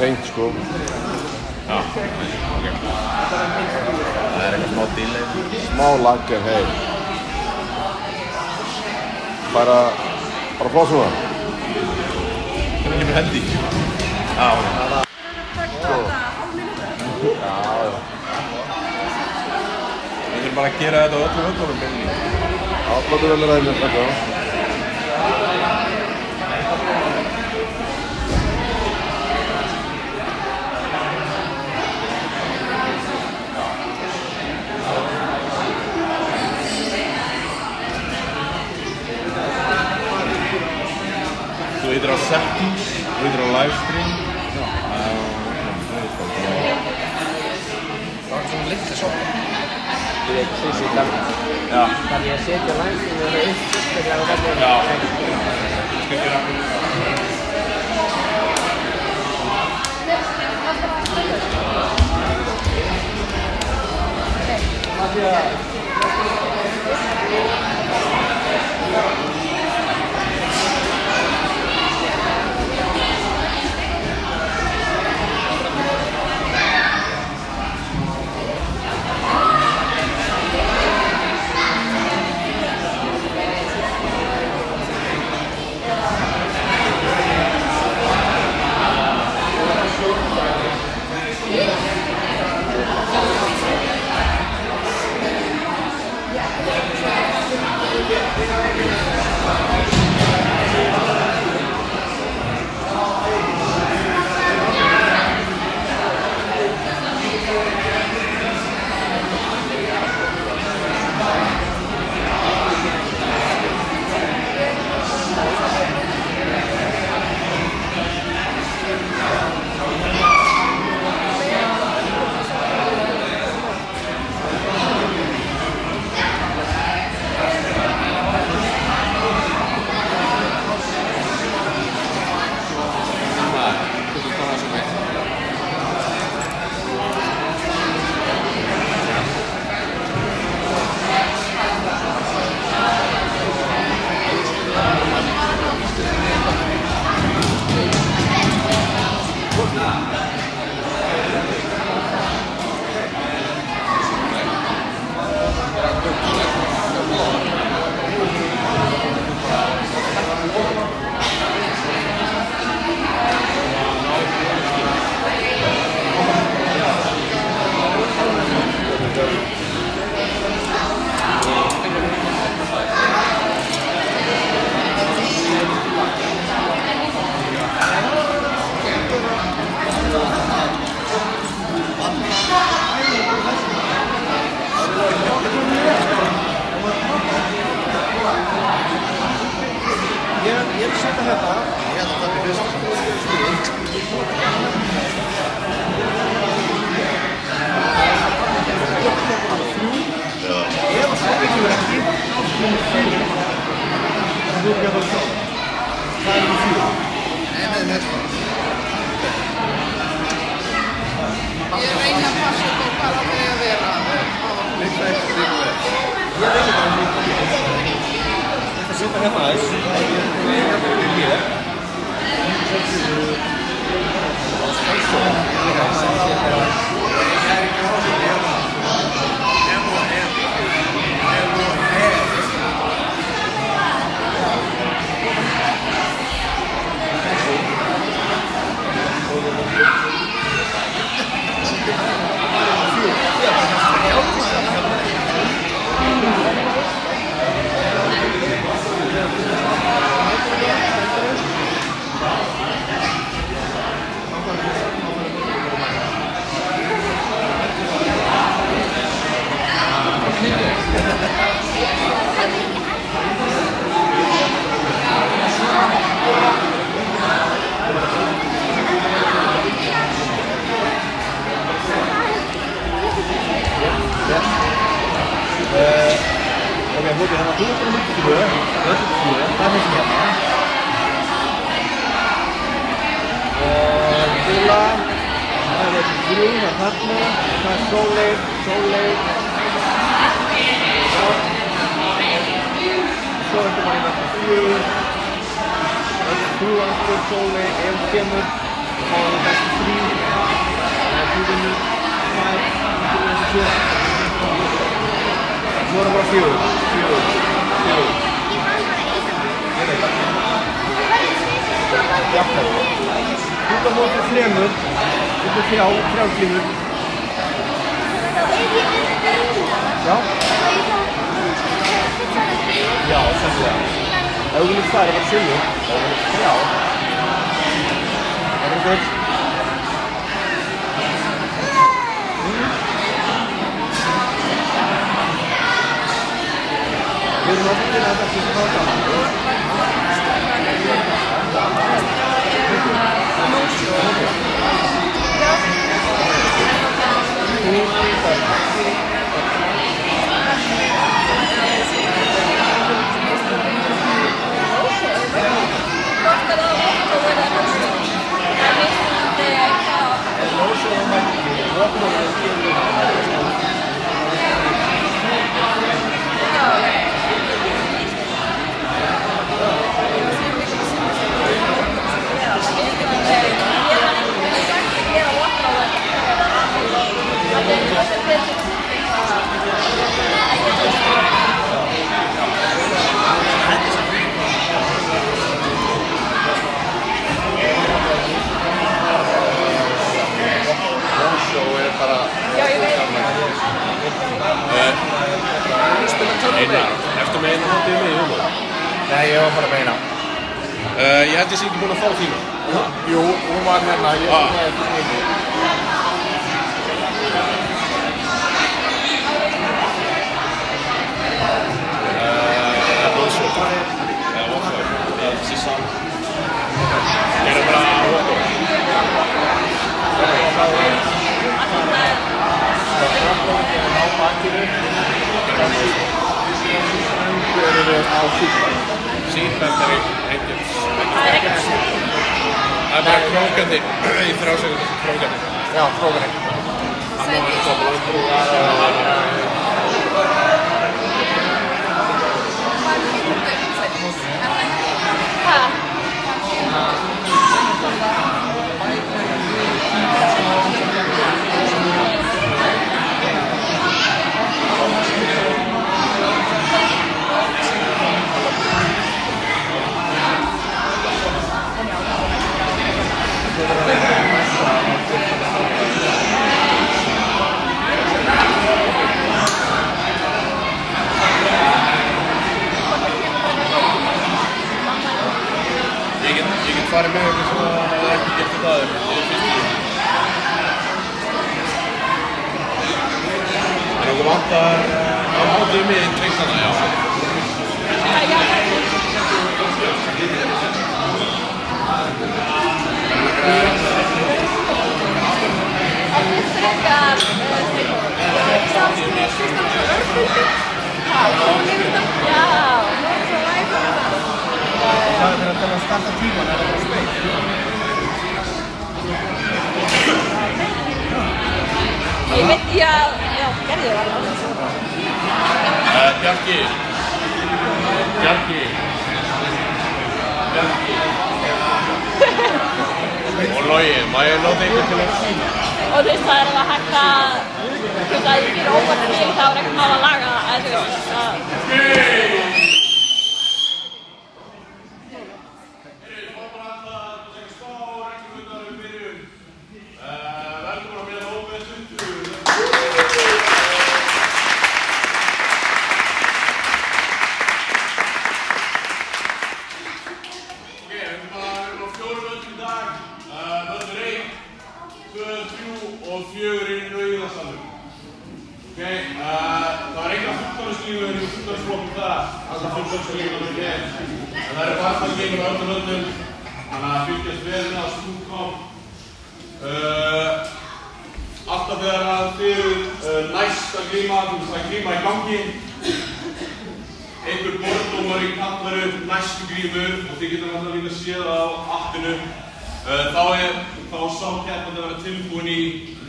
seint sko. Já, ok. Það eitthvað smá delay. Smá lagger, hei. Bara flott svona. Hvernig kemur hendi? Já, ok. Já. Við þurfum bara að gera þetta á öllum völlunum beinni. Já, flottur vel ræðin þetta. Þú heitir á settings, þú heitir á livestream. Það var svona litla soppa. Ég veit, þessi gamla. Já. Þannig að setja livestreamið upp sérstaklega á hvernig... Já. Skal gera. Ég vil setja hérna. Ég held að það er fyrst. Ef það kemur ekki, þá kemur 4. Það er það sjálf. Það er 4. Nei, næsta. Ég reyna að passa upp á hvað það er að vera. Líka eftir líka verð. Ég veit ekki hvað það er. Þetta setja hérna aðeins. Það er hérna fyrir mér. fá það bestu 3. Þú vinnur 2, þú vinnur 2. Svo er það bara 4. Ég veit það. Jafnvel. Þú ert á móti 3, þú ert 3 glímur. Já. Já, sennilega. Ef þú viljum það er bara sigur, þá er það 3. Það er gull. Við erum að finna þetta sem það gaman. Eftir með einu hótið með í humor? Nei, ég var bara með eina. Ég held ég sé ekki búinn að fá þínu. Jú, hún var hérna, ég var með ekki þínu. Blóðsvöld. Eða Vóksvöld. Eða Sissa. Ég bara Vóksvöld. Á bakinu. Þú erum við á síðan. Síðan er ekkert. Það er bara krókandi í 3 sekúndur. Krókandi. Já, krókandi. Ég get farið með eitthvað sem það hefði ekki gert þetta aður. Ég er fyrst í. En okkur vantar á mótið mig treytana, já. Það er að starta tíman, það er bara speil. Ég veit, já, gerði ég alveg. Bjarki. Og Logi, má ég nota einhvern til að sína? Og þú veist, það er alveg hægt að, þú veist, að ég fyrir óvart mig, þá er ekkert mál að laga það, þú veist, að... Alltaf þegar að þið næst að glíma, þú veist að glíma í gangi, einhver borðdómari kallar upp næstu glímur og þið getur alltaf líka séð á appinu, þá sá keppandi að vera tilbúin í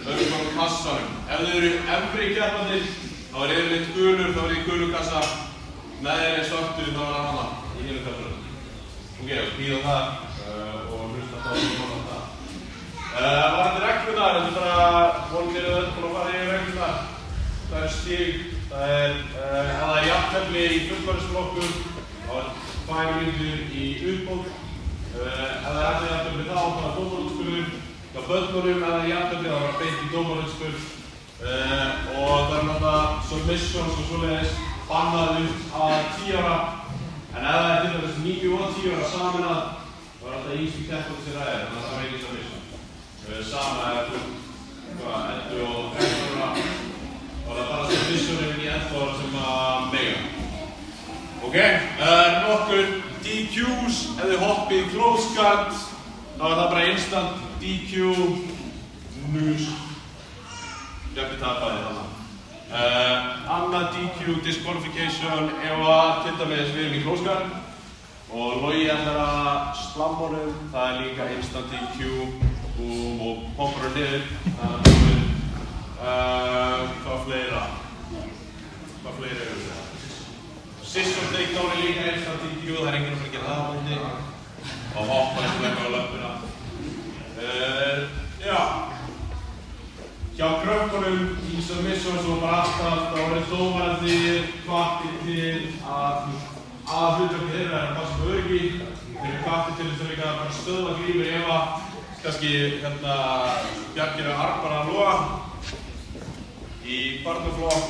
öðrum kassanum. Ef þið eru efri keppandir, þá er yfirleitt gulur, þá er í gulukassa, neðri er svartur, þá er það hana í hinu kassanum. Ok, býða það og hlusta þá og það. Varðandi reglurnar, þetta bara vonandi öll búin að fara yfir reglurnar. Það stig, ef það jafntefli í fullorðinsflokkum, þá 2 mínútur í uppbót. Ef það ekki jafntefli þá, það dómarútspurður. Hjá börnunum, ef það jafntefli, þá var beint í dómarútspurð. Og það náttúrulega submissions og svoleiðis bannaður að 10 ára. En ef það til dæmis 9 og 10 ára saminað, þá alltaf ísku keppandi sem það þannig að það var engin submission. Sama eftir 11 og 13 ára. Og það er bara submissionin í 11 ára sem að mega. Ok, nokkur DQs, ef þið hoppið close cut, þá er það bara instant DQ, nus. Jafnir tapaði þannig. Annað DQ, disqualification, ef að til dæmis við erum í close cut. Og Logi ætlar að slamma honum, það er líka instant DQ. Og poppar hann niður. Hvað fleira eru það? System takedown er líka instant DQ, það er enginn að fara að gera það á hundi. Og hoppa eins og eitthvað á löppuna. Já. Hjá krökkunum í submissions og bara alltaf, þá er dómarandi hvattir til að hlutverkið þeirra er að passa på öryggi. Þeir eru hvattir til þess að líka bara stöðva glímur ef að kannski Bjarkir Arbar að loga í barnaflokk.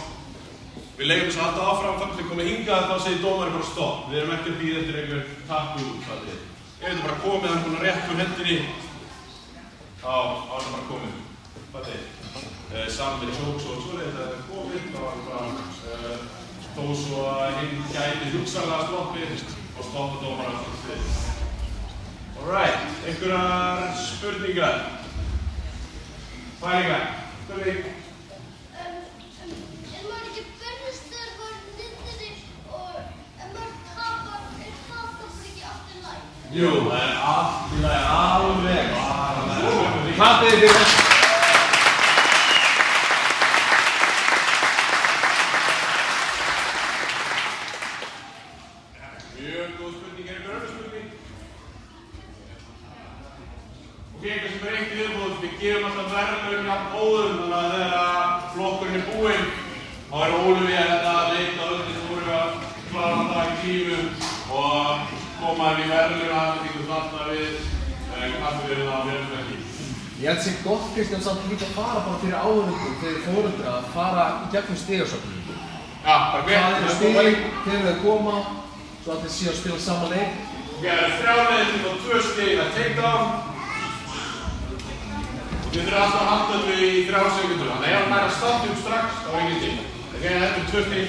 Við leiðum þess að halda áfram, þannig að við komum hingað, þá segir dómarinn bara stopp. Við erum ekki að bíða eftir einhver takku útfallið. Ef þetta bara komið, hann er búinn að rétta úr hendinni, þá er það bara komið. Saman með chokes og svoleiðis, þetta er komið, þá er það bara þó svo að hinn gæti hugsanlega sloppið og stoppa dómarinn á því. Alright, einhverjar spurningar? Pælingar? Spurning? maður ekki börnist þegar maður niðri og maður tapar, það bara ekki allt í lagi? Jú, það er allt í lagi, alveg. Klappið fyrir. Mjög góð spurning, er einhver önnur spurning? Ok, eitthvað sem er eitt í viðbót, við gefum alltaf verðlaun jafn óðum, þannig að þegar flokkurinn er búinn, þá er Ólafía að leita öll sem voru að klára það í tímum og koma inn í verðlaunafhendingu þarna við kaffiverðina á verðlaunafendingu. Ég held sér gott Kristján samt líka að fara bara fyrir áhörðungum, fyrir foreldra að fara í gegnum stigasöfnum. Já, bara hver? Það eru stig þegar þau koma, svo að þeir séu að spila saman leik. Ok, það eru 3 leiðir til og 2 stig að takedown. Við þurfum alltaf að halda þetta í 3 sekundur, þannig að ef hann nær að standa upp strax, þá er engin stig. Ok, þetta er 2 stig.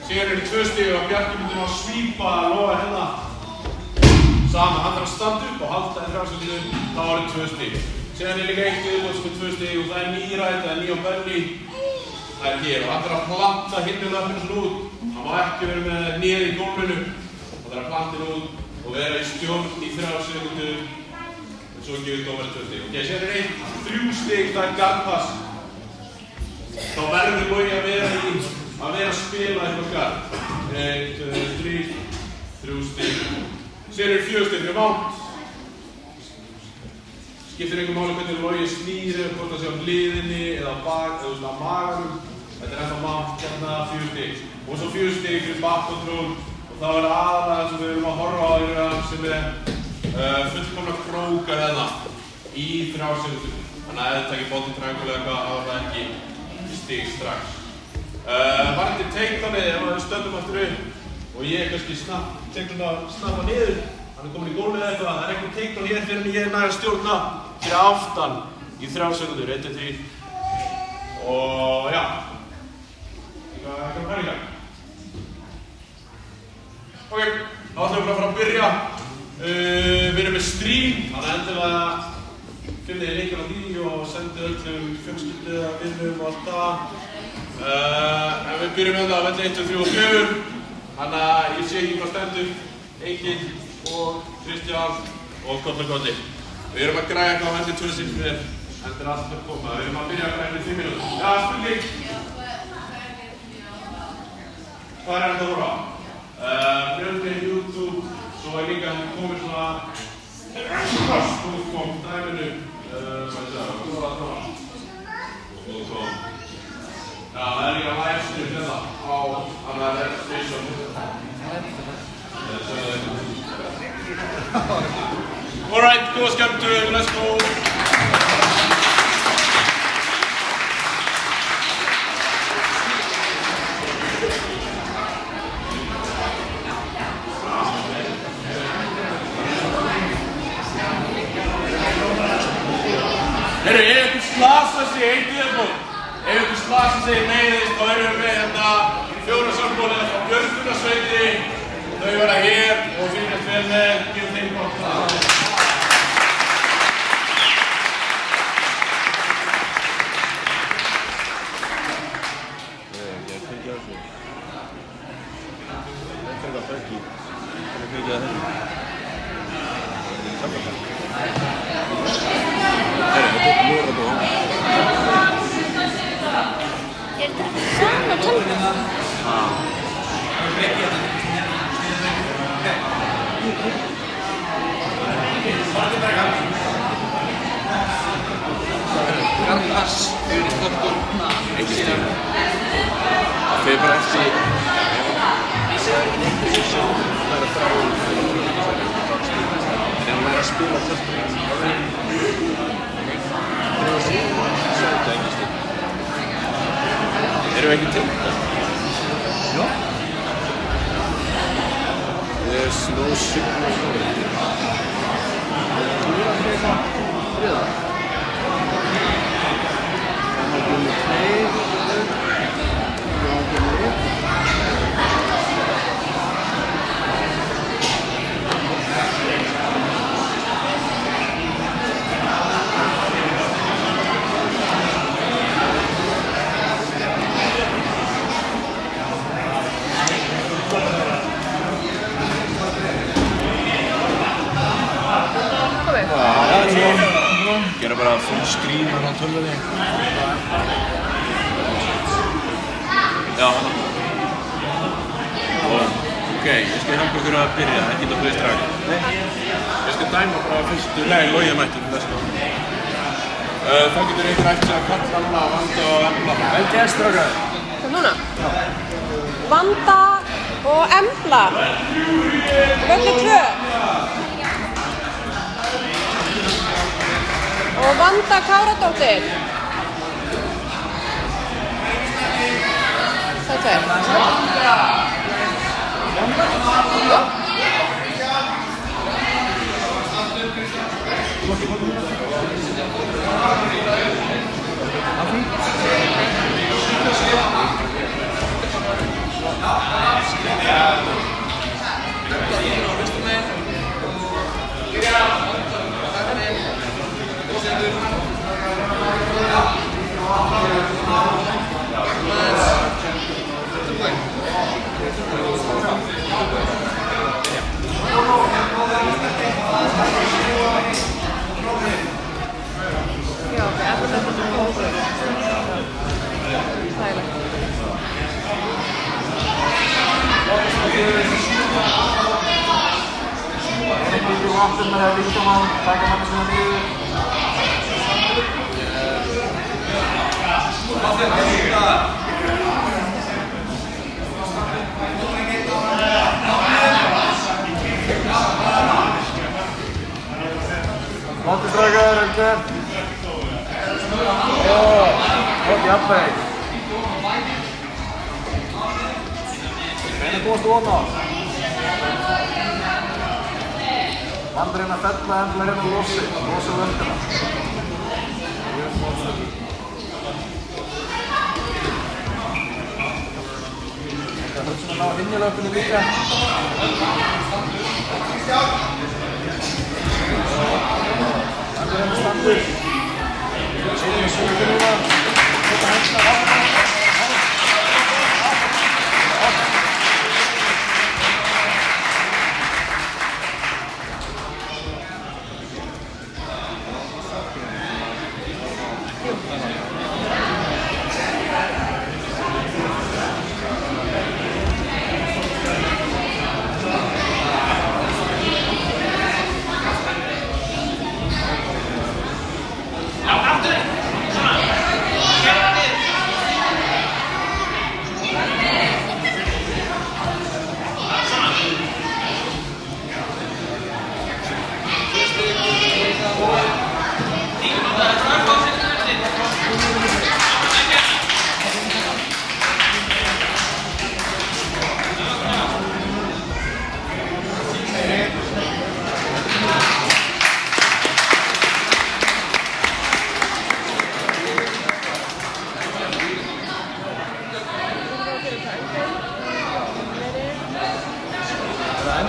Síðan eru 2 stig og Bjarki myndi að svípa að loga hérna. Sama, hann þarf að standa upp og halda í 3 sekundur, þá er þetta 2 stig. Síðan er líka 1 viðbót sem er 2 stig og það er nýrætt, það er ný á belly. Það er hér og hann þarf að planta hinnulöfnum svona út. Hann má ekki vera með nýð í gólfinu. Hann þarf að planta hérna út og vera í stjórn í 3 sekundur. En svo gefur dómarinn 2 stig. Ok, síðan er 3 stig, það er guard pass. Þá verður Logi að vera að spila eitthvað guard. 1, 2, 3, 3 stig. Síðan eru 4 stig fyrir mount. Skiptir einhver máli hvernig Logi snýr, hvort það sé á hliðinni eða á maganum. Þetta er ennþá mount, hérna 4 stig. Og svo 4 stig fyrir back control. Og það er aðalega sem við erum að horfa á hérna sem er fullkomna krókar hérna í 3 sekundur. Þannig að ef þið takir bottom triangle eða eitthvað, þá er það ekki stig strax. Varðandi takedownið, ef við stöndum aftur upp og ég kannski snappa niður, hann er komin í gólfið eða eitthvað, það er eitthvað takedown hér fyrir en ég næg að stjórna fyrir aftan í 3 sekundur, 1, 2, 3 og já, eitthvað pælingar. Ok, þá ætlum við bara að fara að byrja. Við erum með stream, þannig að endilega finnið þið leikar á því og sendið öllum fjölskyldu eða vinnum og allt það. En við byrjum með það á velli 1, 2, 3 og 4. Þannig að ég sé ekki hvað stendur. Egil og Kristján og Kolli. Við erum að græja eitthvað á velli 2 sinni. Þetta er allt að koma. Við erum að byrja að græja í 5 mínútur. Já, spurning. Hvað er þetta að horfa á? Fjöldi YouTube, svo er líka komið svona dæminu Það líka livestream hérna á annar station. Alright, góða skemmtun, let's go! Heyrðu, ef ykkur slasar sig eitt viðbót, ef ykkur slasar sig meiðist, þá erum við með hérna 4 sambólið frá Björgunarsveiti. Þau verða hér og fylgjast vel með, gefum þeim gott það. Ég fylgja þessu. Þetta er eitthvað þörki. Ég fylgja þessu. Samkvæmt. Er þetta sama tölva? Garðars yfir í þortur. Ekki stíl. Það fyrir bara eftir. Ég sé ekki neitt þessi sjó. Það er að frá en hún er að spila þortur. Þetta ekki stíl. Erum við ekki til þetta? Já. There's no signal. Gera bara full screen á tölvunni. Já, hana. Ok, ég skal hjálpa ykkur að byrja, ekki þetta fyrir strax. Ég skal dæma bara fyrstu Logi mættur um þessu. Þá getur einhver eftir að kalla núna á Vanda og Embla. Vel gert, strákar. Hvað núna? Vanda og Embla. Völlur 2. Og Vanda Káradóttir. Það er 1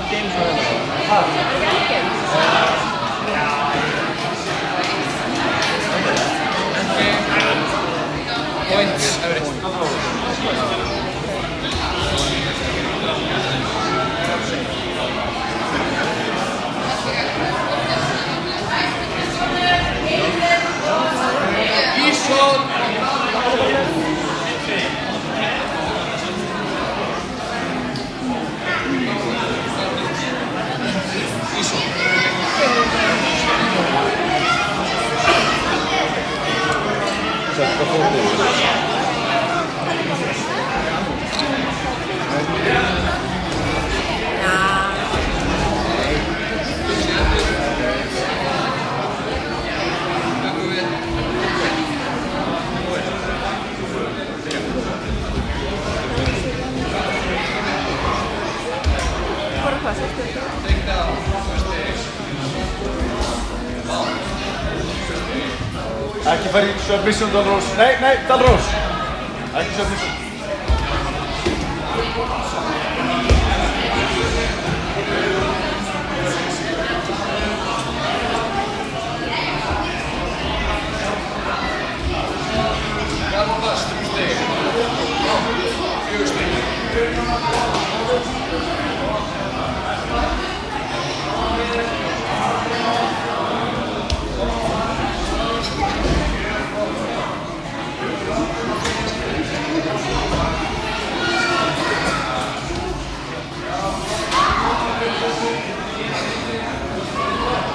Endgame svo hérna. Er ekki Endgame? Points, everything. Sätta foten. Ekki fara í submission, Dalrós. Nei, Dalrós. Ekki submission.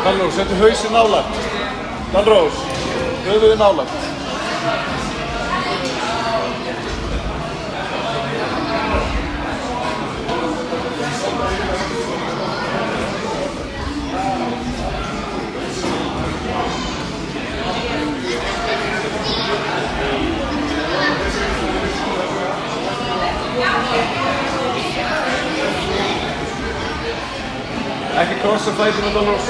Dalrós, settu hausinn nálægt. Dalrós, höfuðið nálægt. Ekki krossa fætina, Dalrós.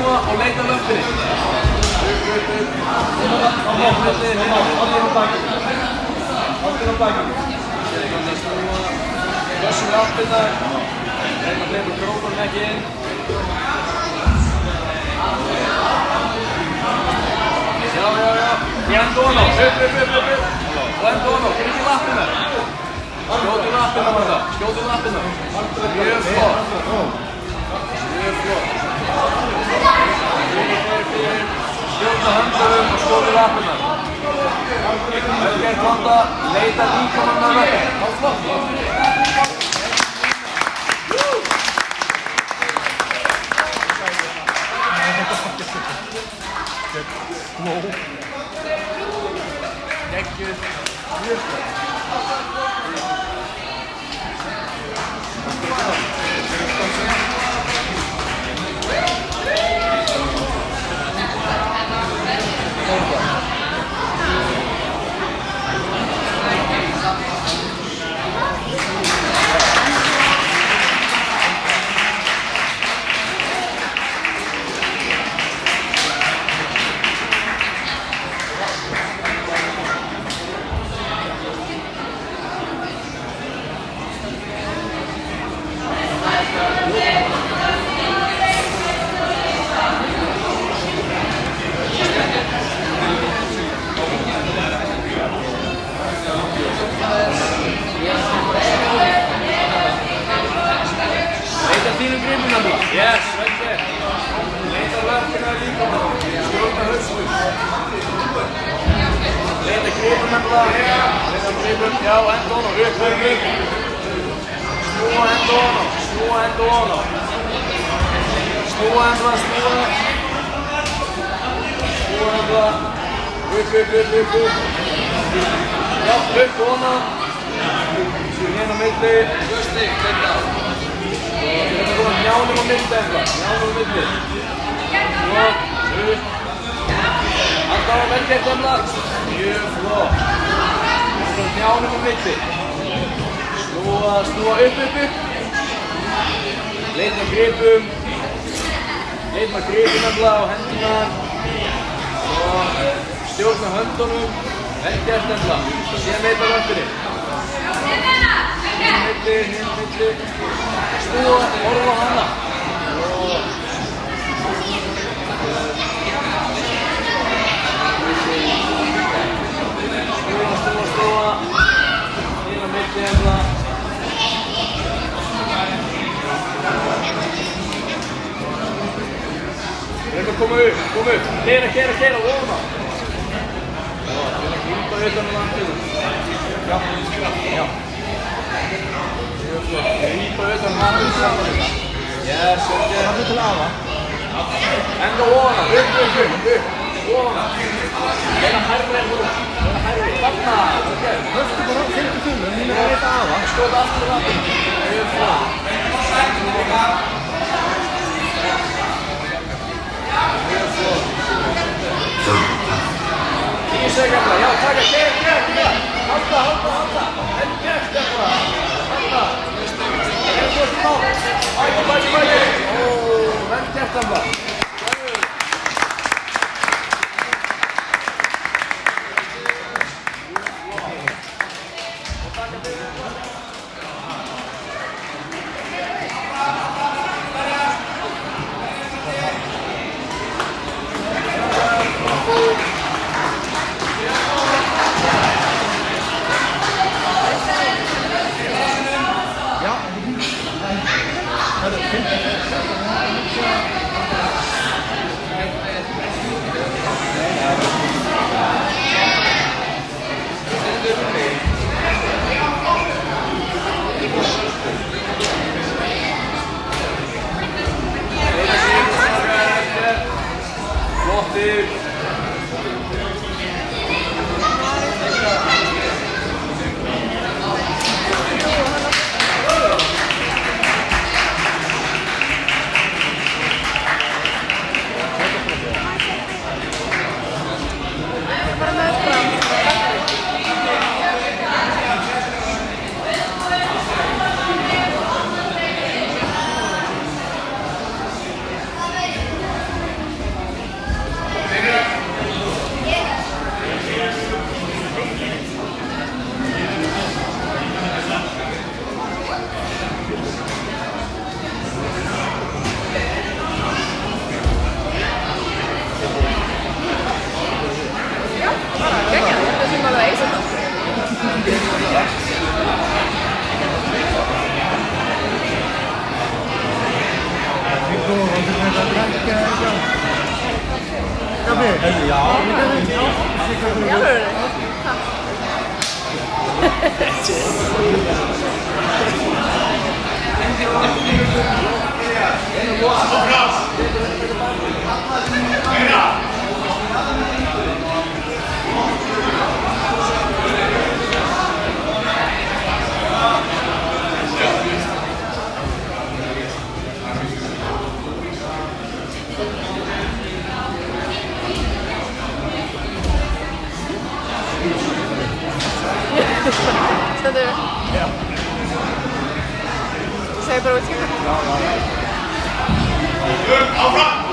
Snúa og leita lömpinni. Haldið á bakinu. Snúa, lössum við áttið þar. Reyna að hleypa krókunum ekki inn. Enda ofan á, upp. Og enda ofan á, gríp í lappirnar. Skjótu lappirnar, Vanda. Skjótu lappirnar. Mjög flott. Mjög flott. Stjórna höndunum og skjótu lappirnar. Vel gert, Vanda. Leita líkamann með lappir. Það var flott. Geggjuð. Mjög flott. Yes, right there. Leita löppina líka bara. Stjórna hausnum. Leita gripum nefnilega. Leita gripum, já, enda ofan á. Upp. Snúa enda ofan á. Snúa enda ofan á. Snúa enda. Snúa enda. Upp. Já, upp ofan á. Hérna milli. 2 stig, leita á. Við erum að koma njánum á milli eitthvað, njánum á milli. Flott, upp. Alltaf á vel gert Emla. Mjög flott. Við erum njánum á milli. Snúa upp. Leita gripum. Leita gripum Emla á hendunar. Stjórna höndunum. Vel gert Emla. Síðan leita löppinni. Milli. Snúa, horfa á hana. Snúa. Hérna milli Emla. Reyndu að koma upp. Keira, ofan á. Reyndu að grípa utan um landinu. Já. Grípa utan handið saman þetta. Yes, ok. Handið til afa. Enda ofan á, upp. Ofan á. Reyna hærri en hún. Þarna, ok. Höfstu bara 55, hún að leita afa. Skjóta aftur landið. Mjög flott. Mjög flott. 10 sekundar, já, taka, keira. Halda. Enn gert þetta. Halda. Bæti. Vel gert Emla. Stendur. Já. Þú segir bara út skipta. Áfram!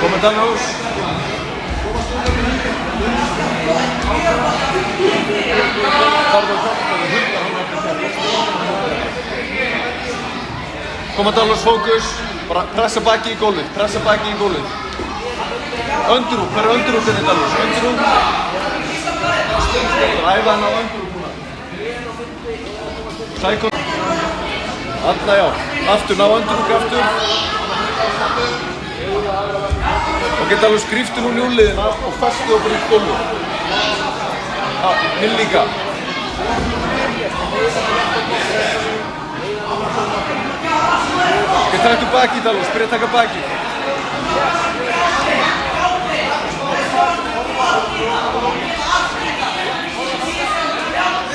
Komið Dalrós. Komið Dalrós, fókus. Bara pressa baki í gólfið, pressa baki í gólfið. Öndurú, hver er öndurú fyrir Dalrós? Öndurú. Ræfa hann á öndurú núna. Sækon. Alla já, aftur, ná öndurú kraftur. Og geta alveg skriftu núna í úrliðina og festu og bara í gólfið. Já, hinn líka. Ok, taktu baki Dalrós, byrja að taka baki.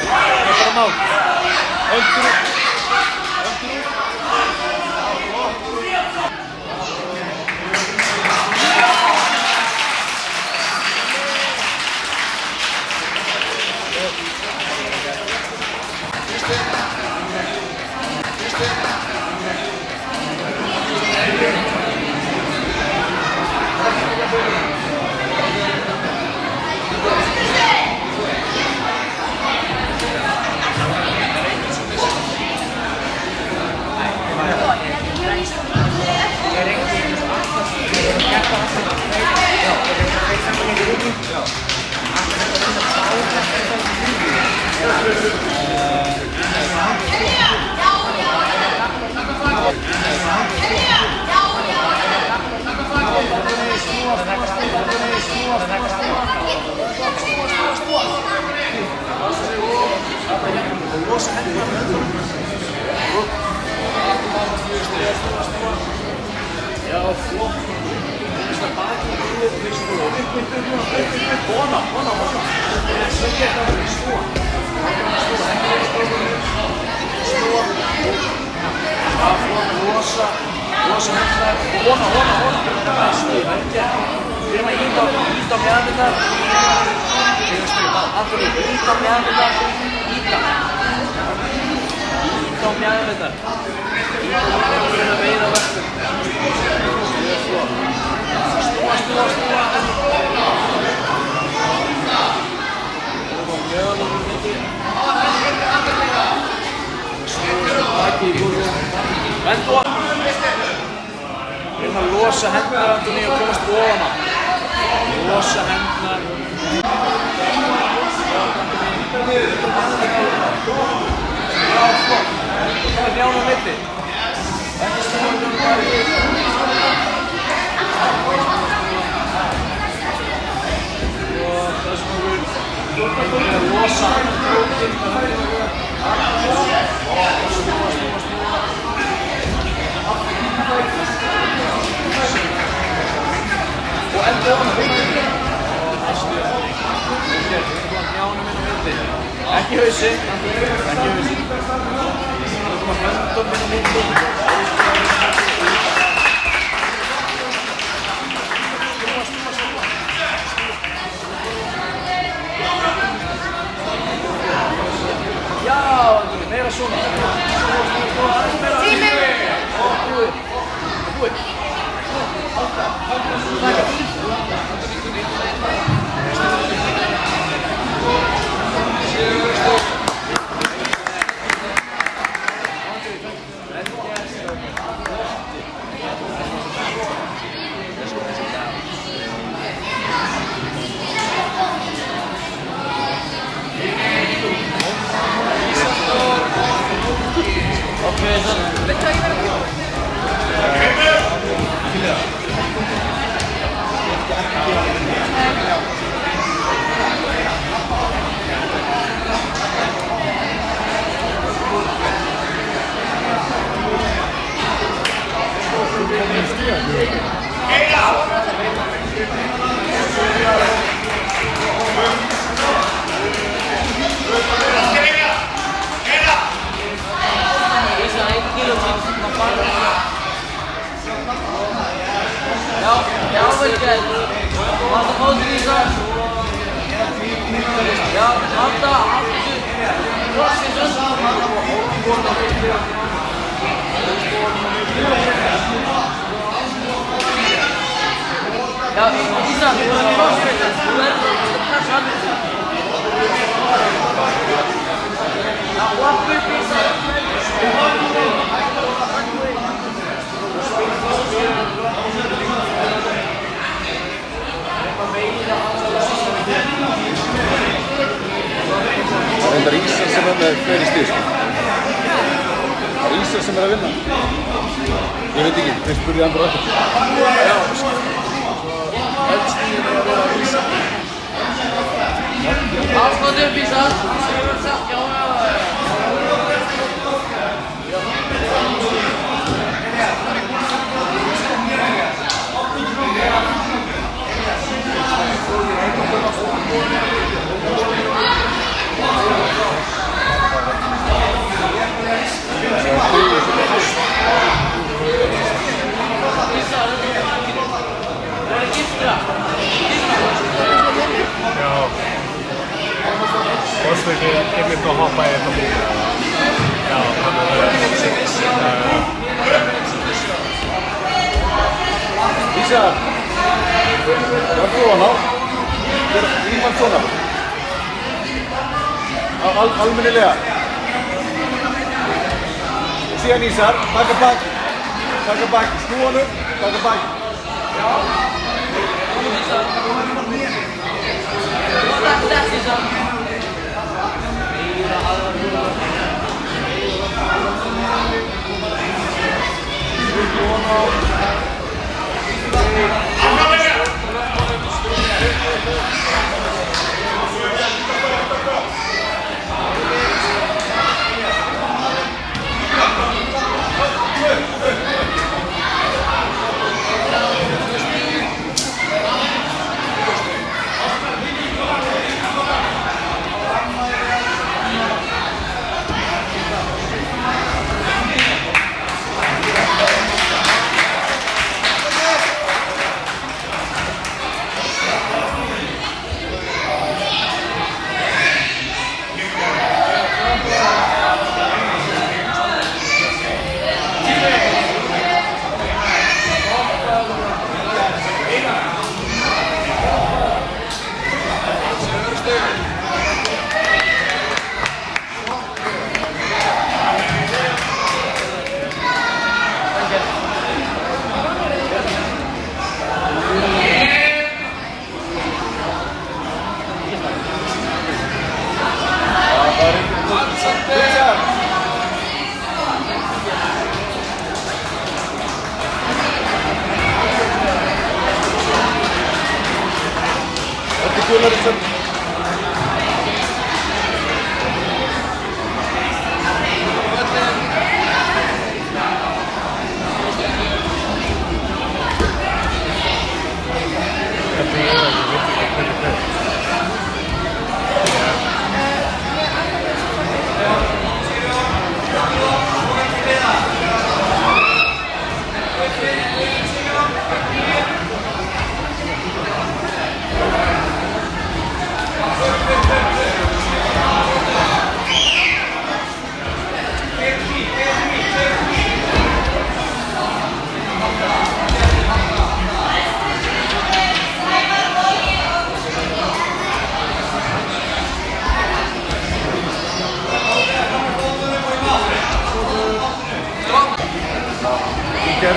Það er bara mál. Öndurú. Reyna að losa hendnar Antoni og komast ofan á. Losa hendnar. Já, flott. Það er nján á milli. Ekki snúa bara. Og það er svona að losa hendnar. Og enda ofan á milli. Njánum inn á milli. Ekki hausi. Ekki hausi. Það koma höndum inn á milli. Já, Antoni, meira svona. Tími! Búið. Okay, Já, vel gert. Halda fótinn í það. Já, halda þessu. Krossið sunn. Já, Ísa, þú verður krossið. Þú verður að pressa allir. Já, lappu upp Ísa. Það er reyndar Ísar sem er með fleiri stig, sko. Það er Ísar sem er að vinna. Ég veit ekki, þeir spurði hann bara eftir. Já, sko. Eldstíðin er að vera Ísar. Afslátt upp Ísa. Já. Forsvöldið er einmitt að hoppa í þetta búið. Já, þannig að Ísar, hvað þú hann á? Íman svona. Almennilega. Og síðan Ísar, taka baki. Taka baki, snú honum, taka baki.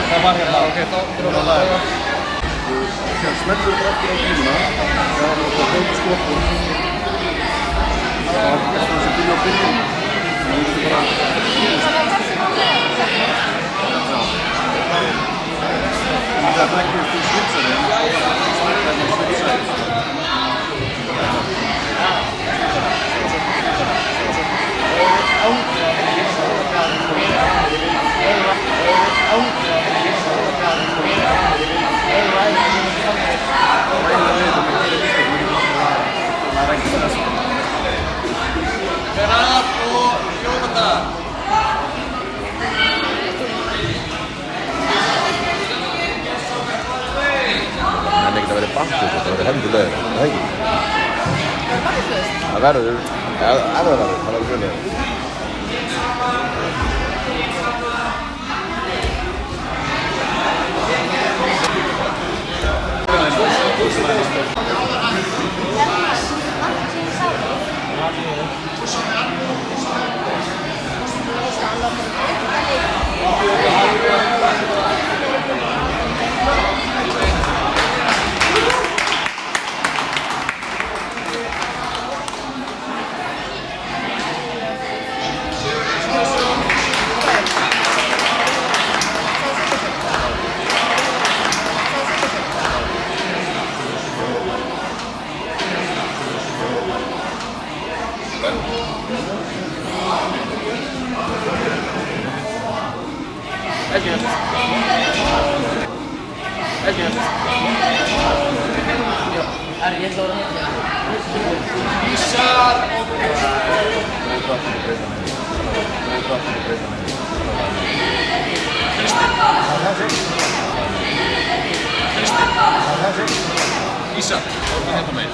Það var hérna, ok, þá fyrir að laga. Þegar smellur þú aftur á bíluna, það var það höfðu skopun. Það var ekki þess að byrja á byrjunum. Þú veist bara... Það er ekki eftir svitsari, en það er ekki svitsari. Oh, Graf og Jónatan. Það er ekkert að vera baktus, þetta verður heldur lögur, það ekki? Það verður, ef það verður, það verður lögur. Ísak, orðið þetta meginn.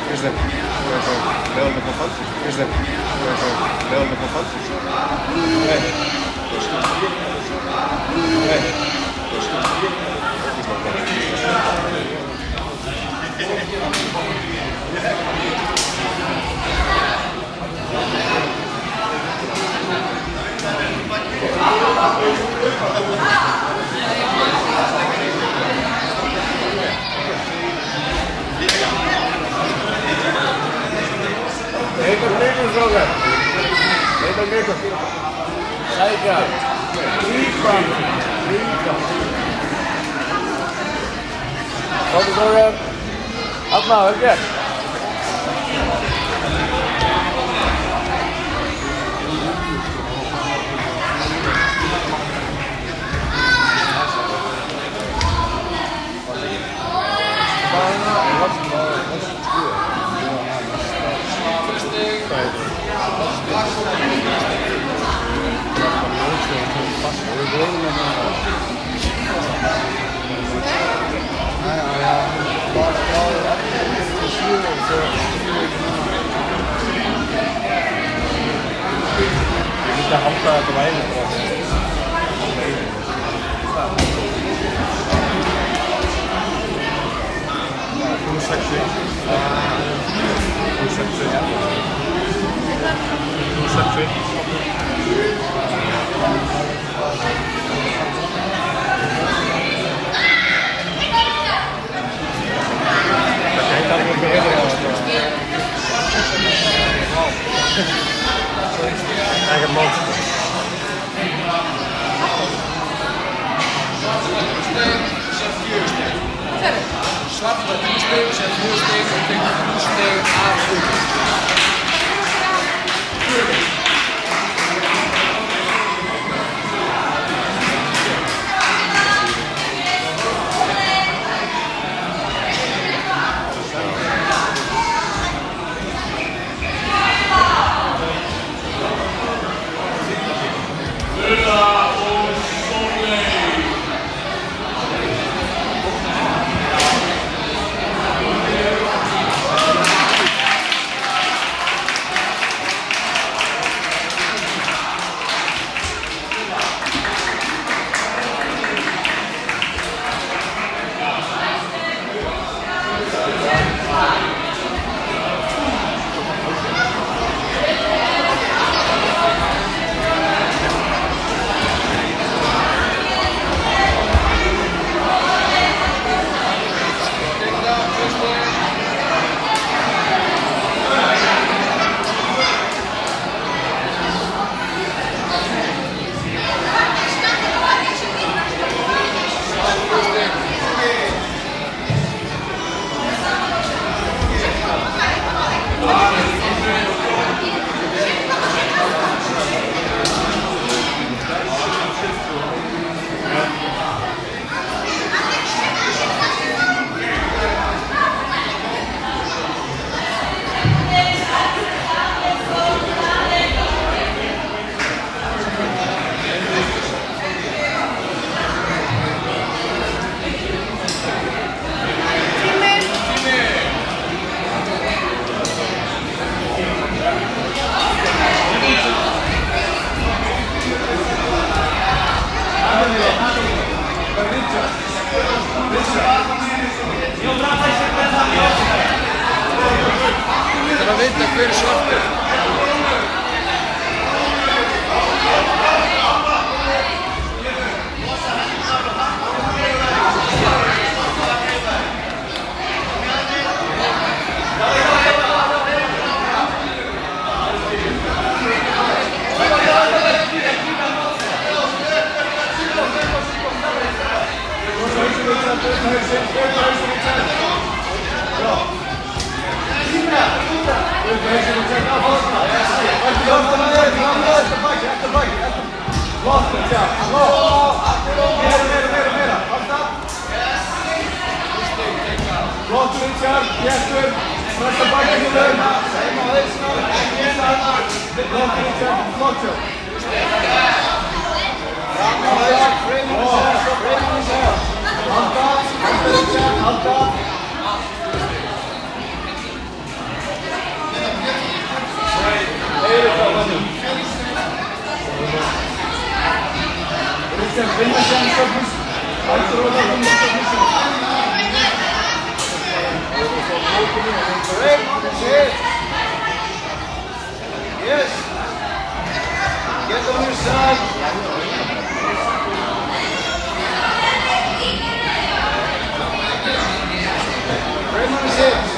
Kristinn, leðal með hvað falsið? Kristinn, leðal með hvað falsið? Nei. Nei. Greipur krigur, strákar. Greipur krigur. Sækja. Grípa. Komdu, strákar. Alla, vel gert. Ég halda að þetta væri bara. Hún sexy. Hún sexy. Hún sexy. Það gæti alveg verið að ekkert mál. Svarta 3 stig, sem 4 stig og tekur 3 stig af út. fyrir svartir. Yes. Get on your side. Raymond's hips.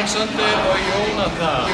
Alexander og Jónatan.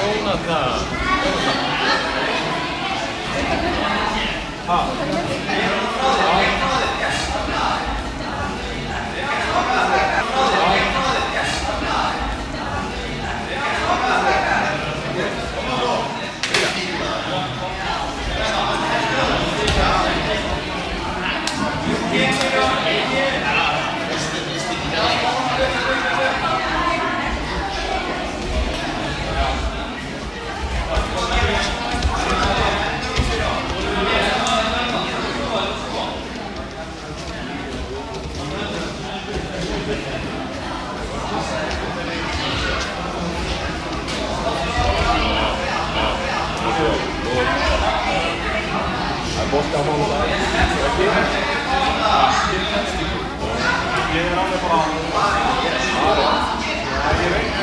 bolti á mánudaginn, ekki? Ég alveg bara... ég veit.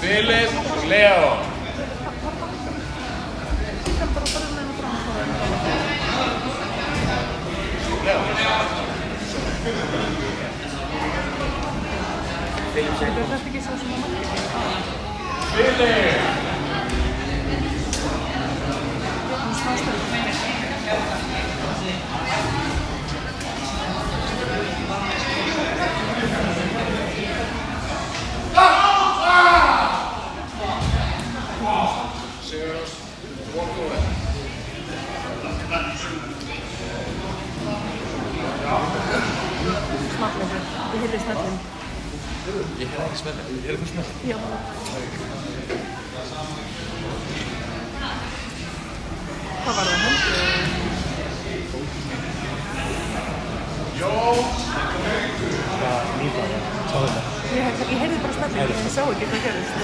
Philip, Leo. Ég heyrði smellin. Ég heyrði ekki smellin. Ég heyrði smellin. Já. Hvað var það? Ég heyrði bara smellin, ég sá ekki hvað gerðist.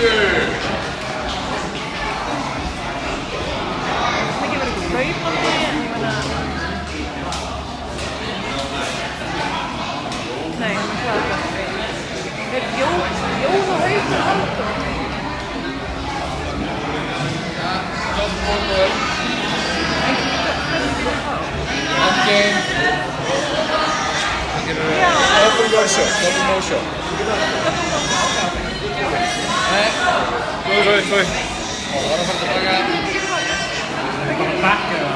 Ekki verið hlaupandi, en ég meina... Nei, hvað er það? Er Jón og Haukur Halldór? Double no shot. Nei, Sorry. það var að fara tilbaka. Back eða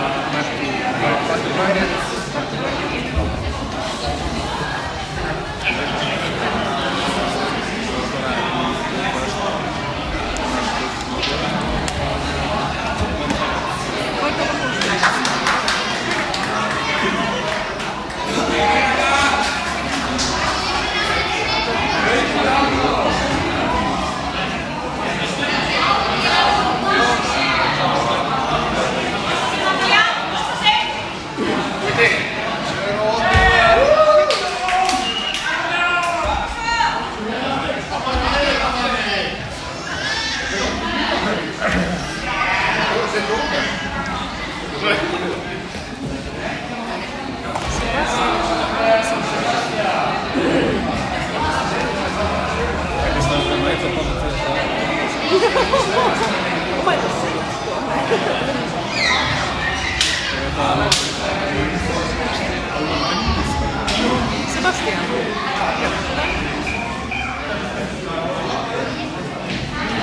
Sebastian.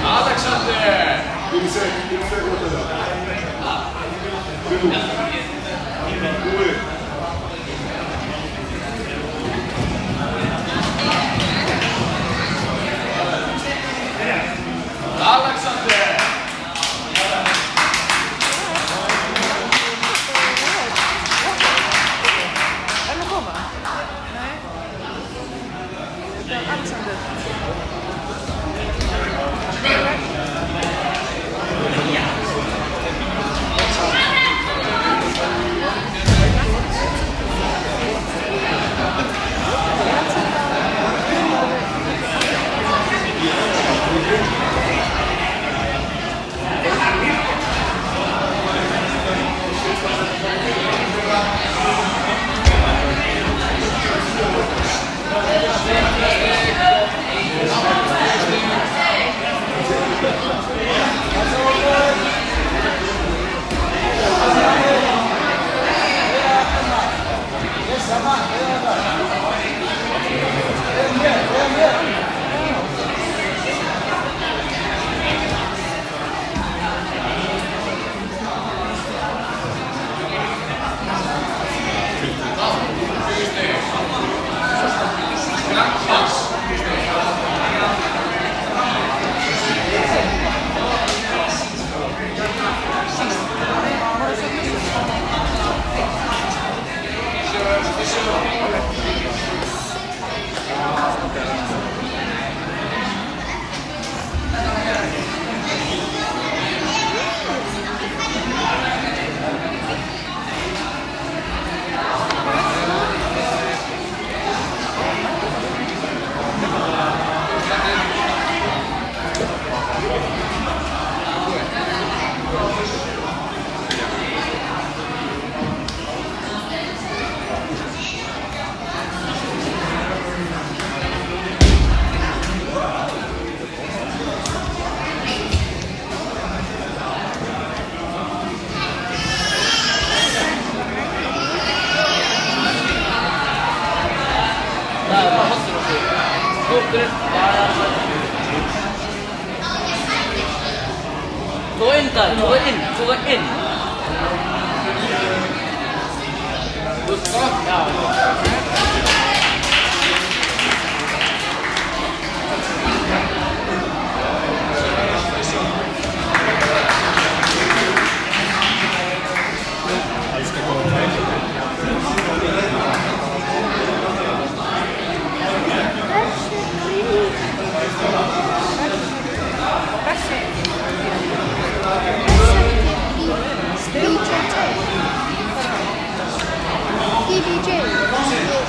Alexander! Alexander! Er hann að koma? Nei. Þetta er Alexander. Gå in. PBJ.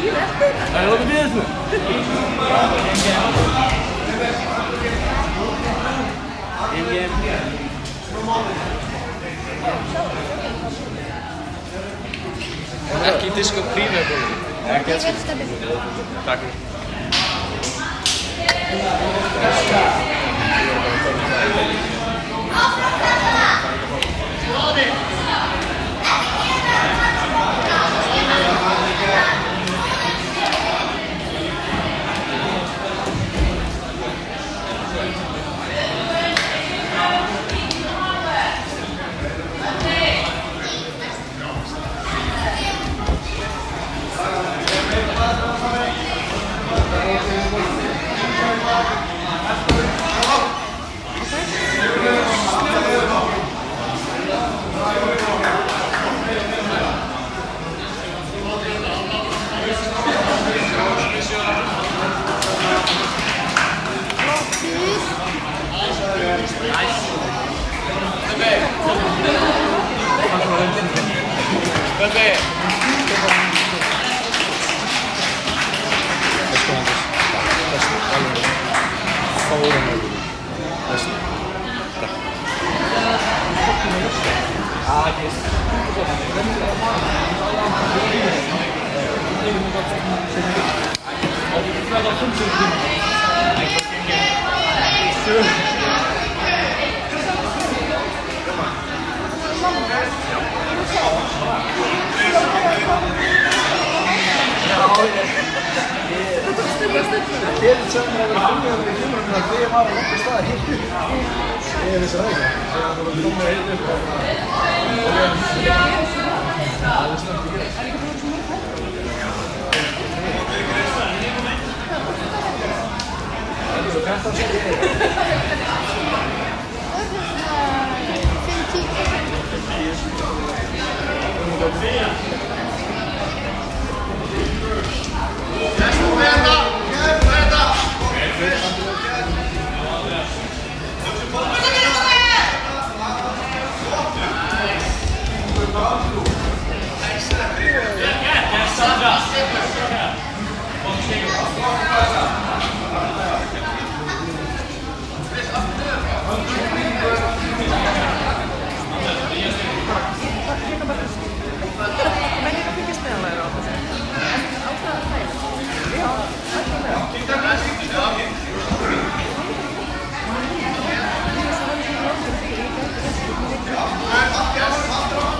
bíða eftir. Það er látið við þessu. Ekki disk og prífið búin. Ekki þessu. Takk.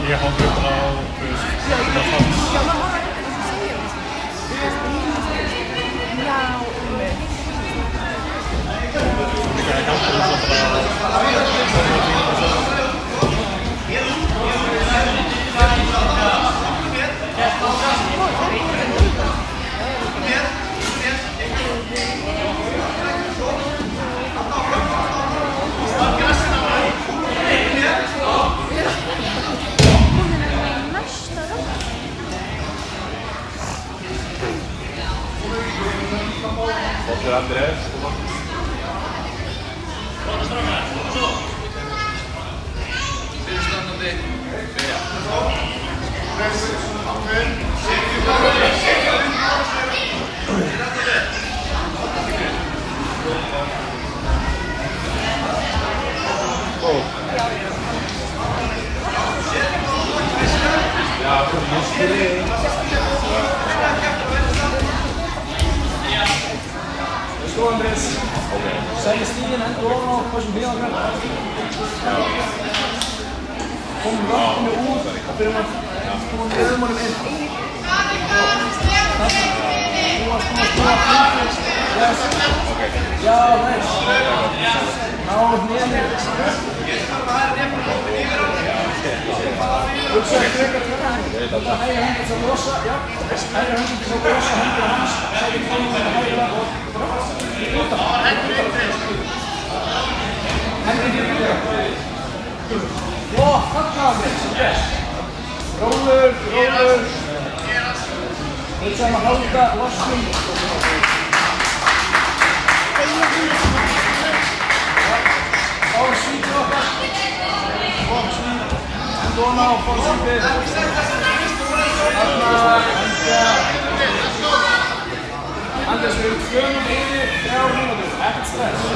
Ég horfði bara á, þú veist, það fanns. Já, maður horfði ekki þess að segja þessu. Já, Líka ég hjálpa þess Andrés. Let's go, Andrés. Sæli stíginn, endur ofan á þessum hliðan hérna. Komum vatninu út og byrjum að koma rauðmannum inn. Þú varst að spila fylgis. Yes. Já, nice. Ná, nýjanir. Hugsaði frekar þetta hægja hendur til að losa, já. Hægja hendur til að losa hendur hans. Sæli fram með hægja og hendur fyrir. Ó, þarna mér, sem best. Rólur. Við sem að halda lossum. Fórsvítur okkar. Fórsvítur. Dona og fórsvítur. Þarna, hengja. Anders, við erum 2 yfir 3 mínútur, ekkert stress.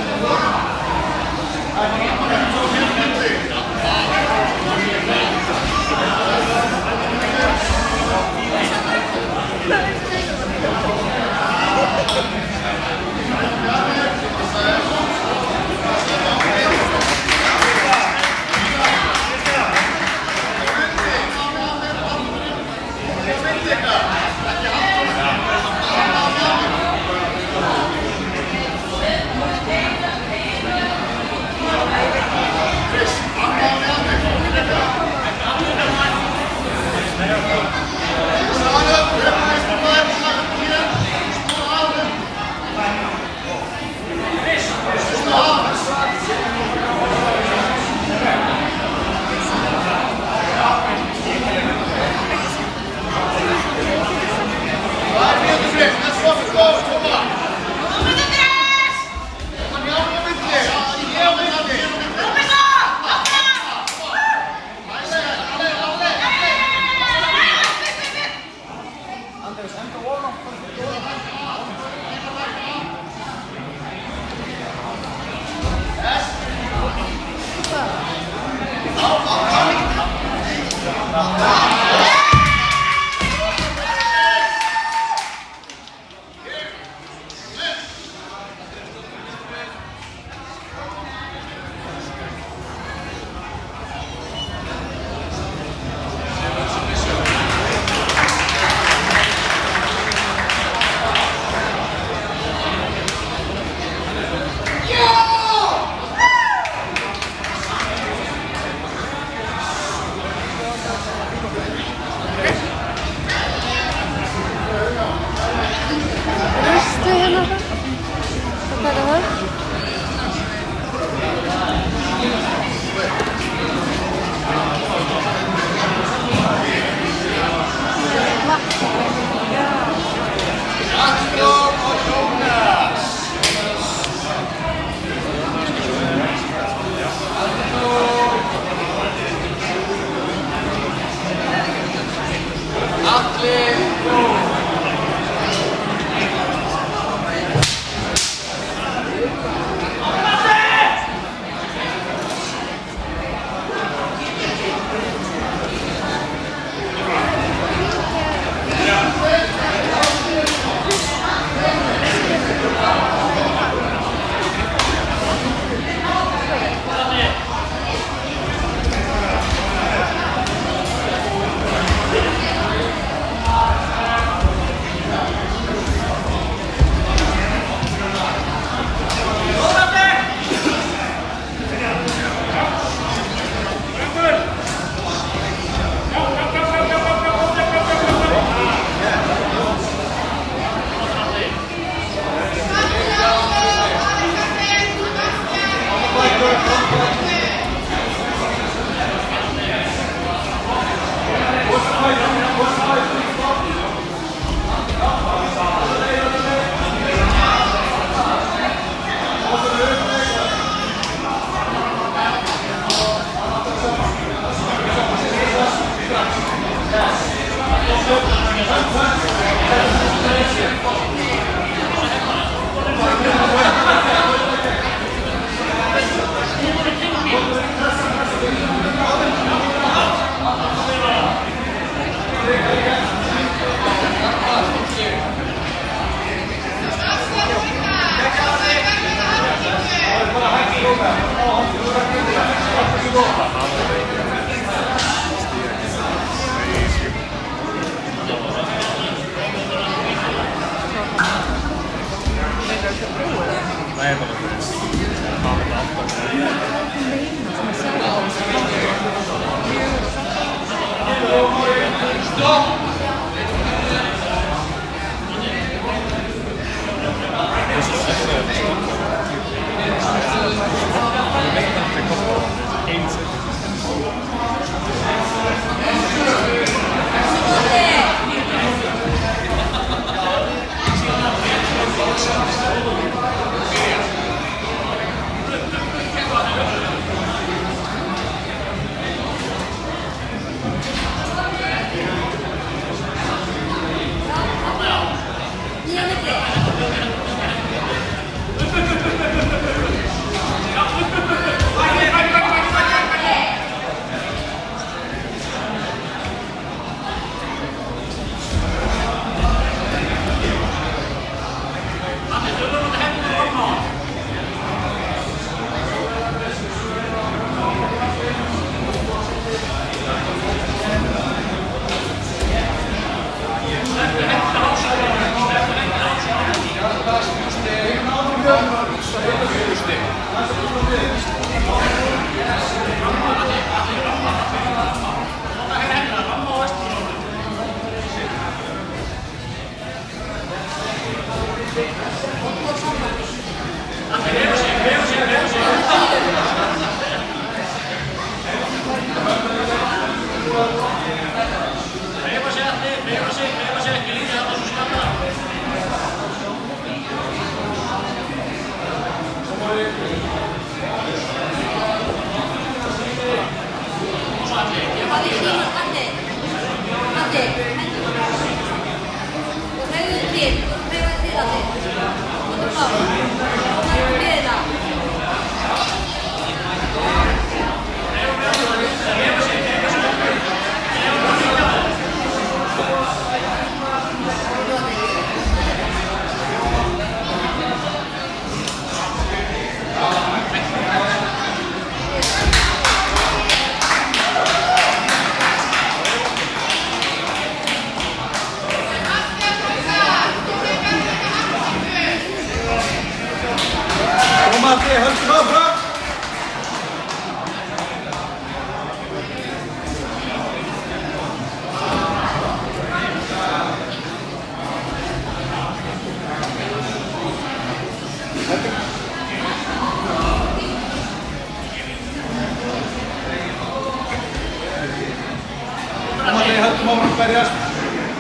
höldum áfram að berjast.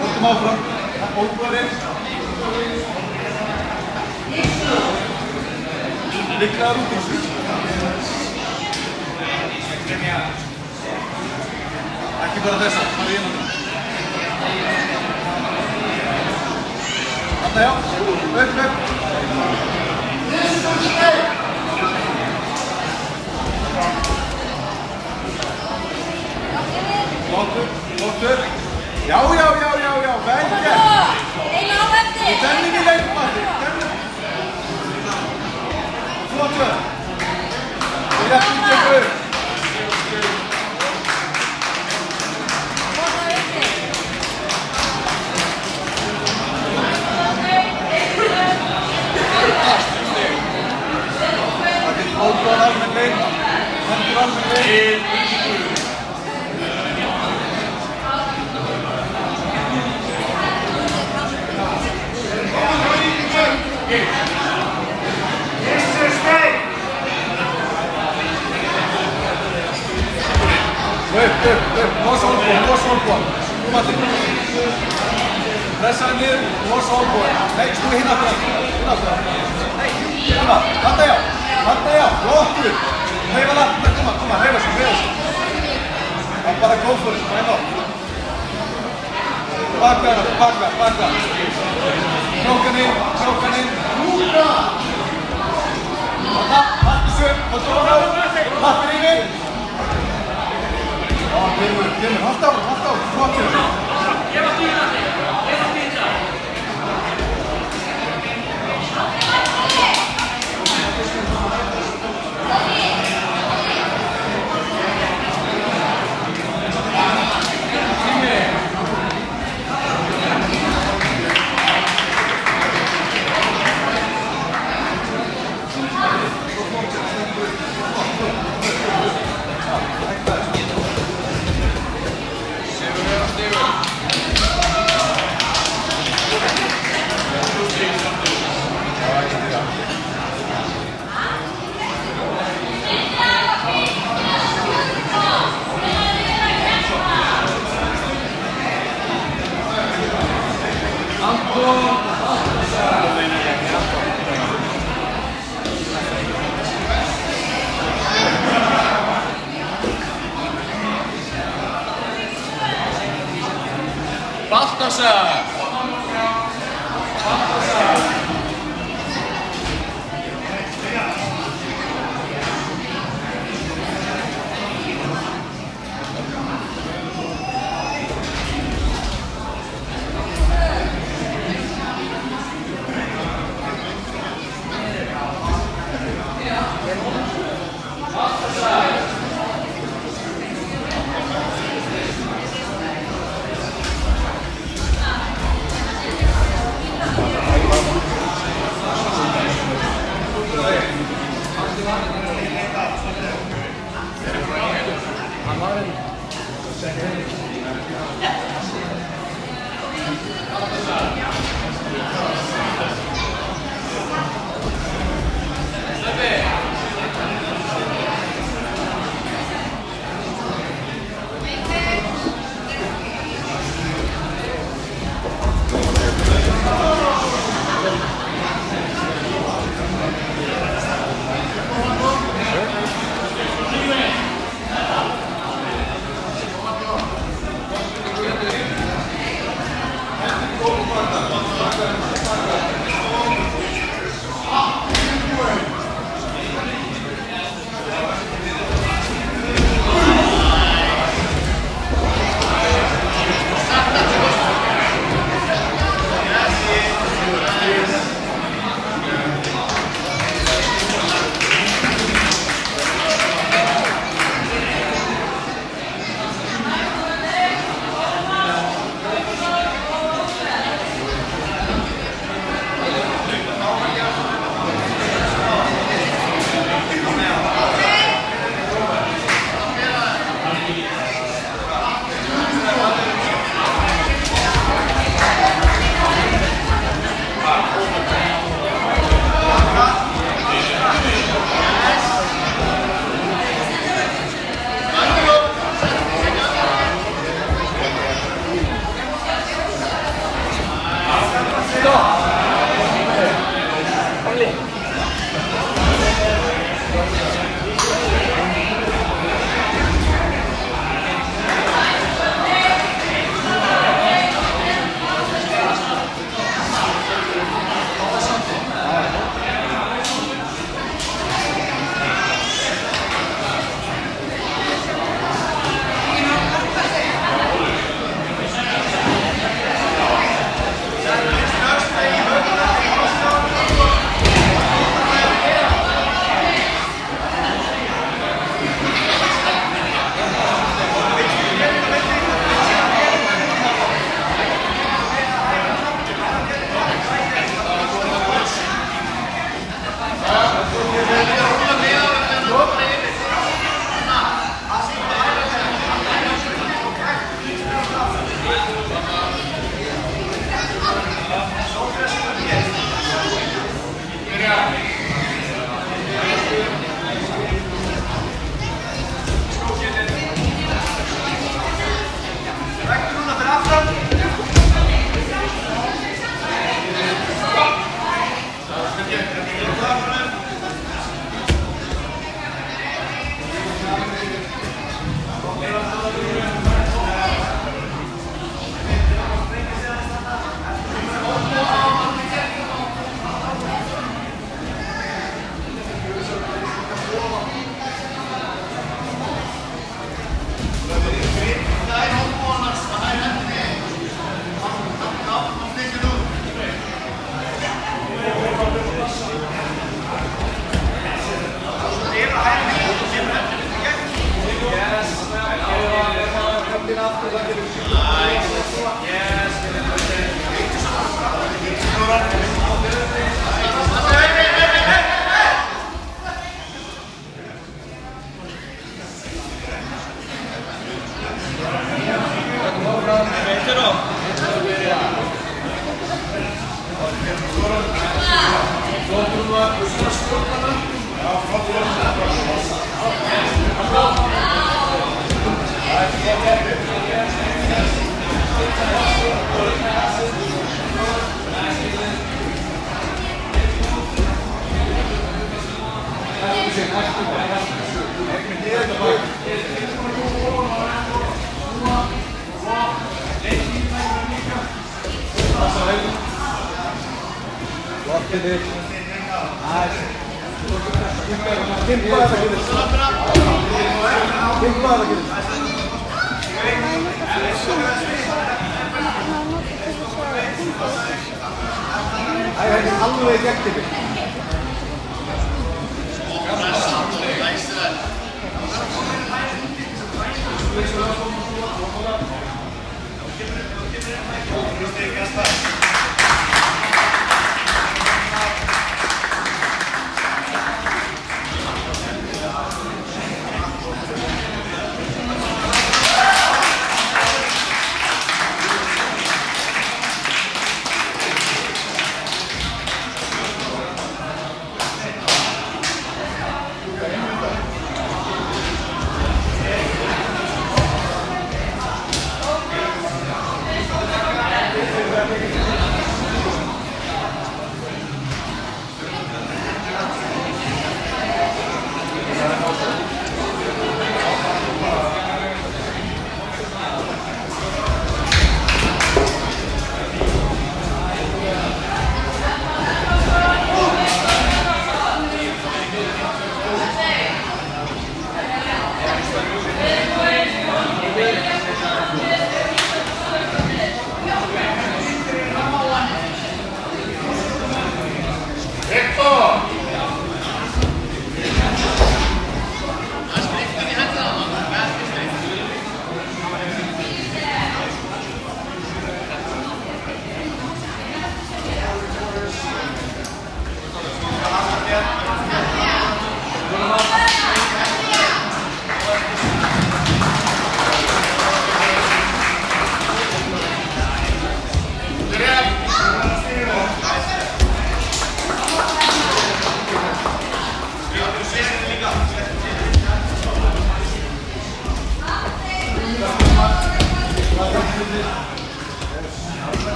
Höldum áfram. Olnbogarinn. Líklegar út í þessu. Ekki bara þessa, það er innan. Þarna já, upp. Flottur. Já, vel gert. Einu á eftir! Stemning í leiknum, Matti. Flottur. Rétt tekur upp. Olnbogar almennileg. Hendur almennileg. Upp, losa olnbogar. Nú Matti. Pressa hann niður, losa olnbogar. Nei, snúi hinn aftur. Þarna já, flottur. Hreyfa lappirnar, koma, hreyfa sig. Það er bara go for it, why not? Baka. Krókan inn. Matti sög, lappir yfir. Kemur, halda á, flottur. Baltasar!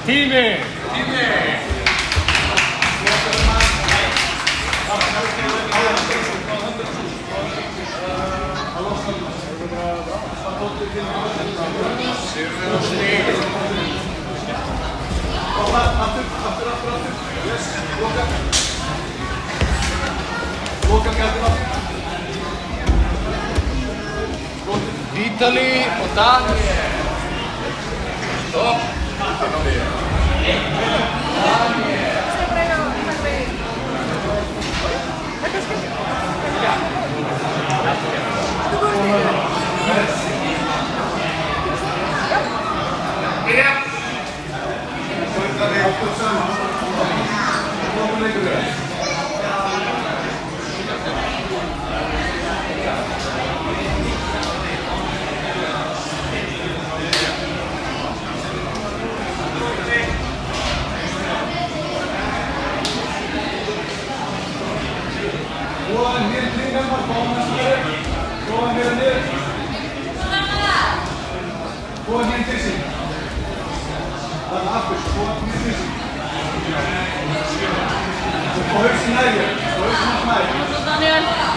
Tími! Vítali og Daniel. Stopp. Daniel.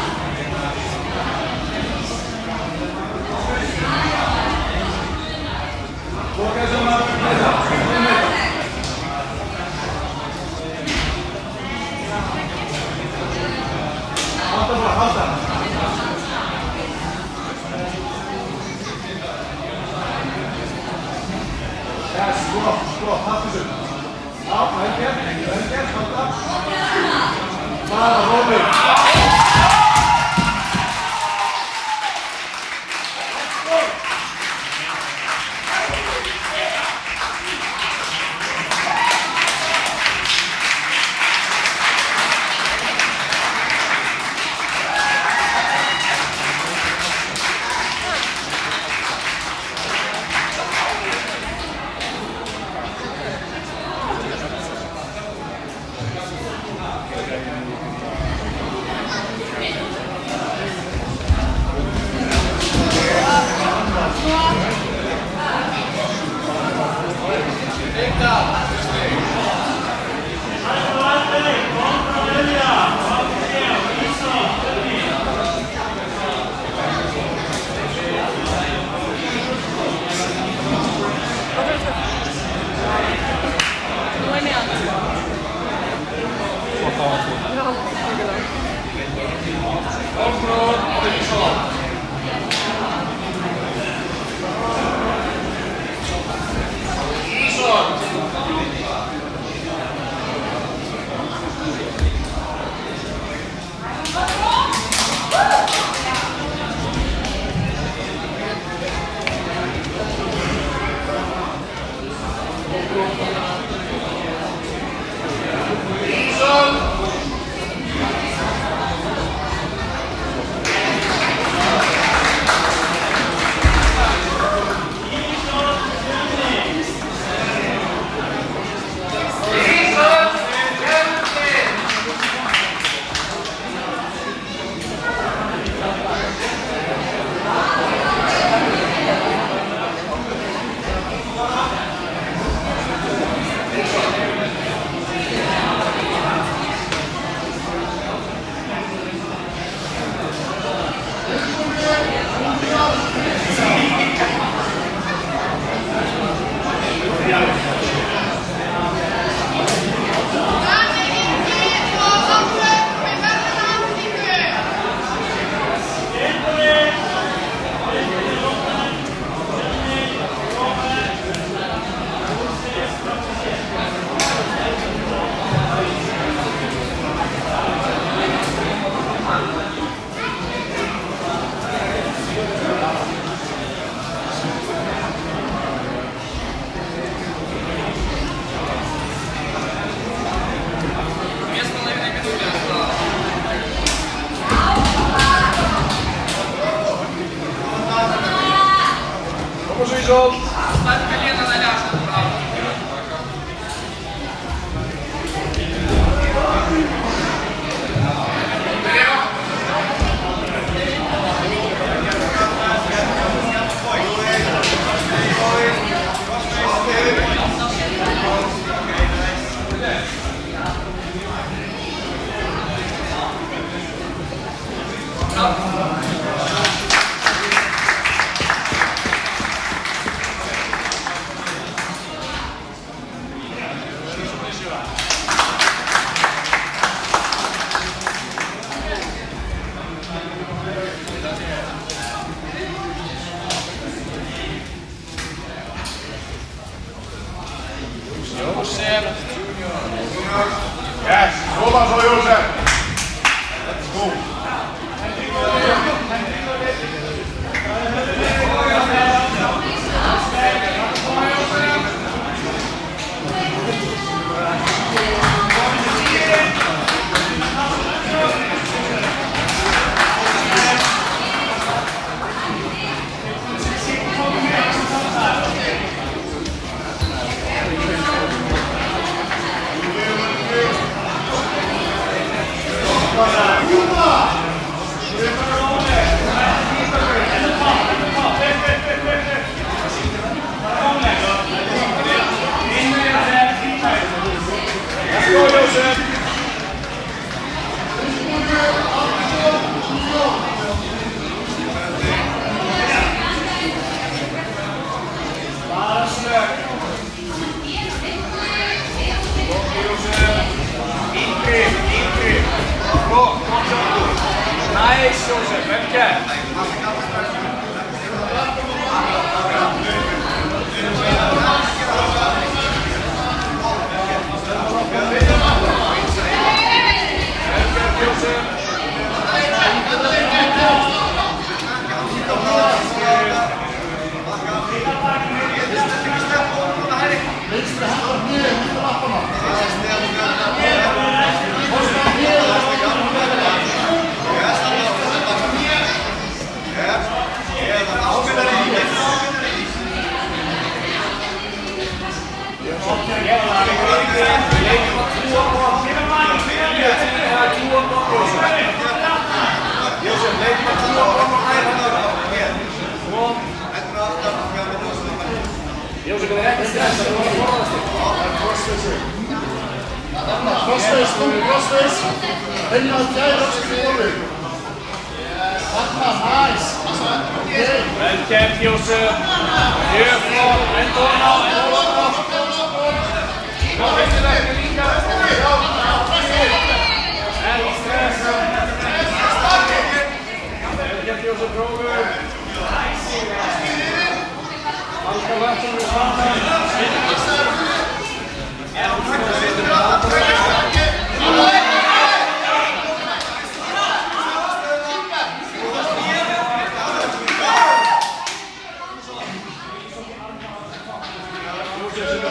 Vel gert, Jósef. Mjög flott. Enn ofan á. Ná vinnuverkið líka. Ekki stress. Vel gert, Jósef Rógur. Halda verkefnum saman.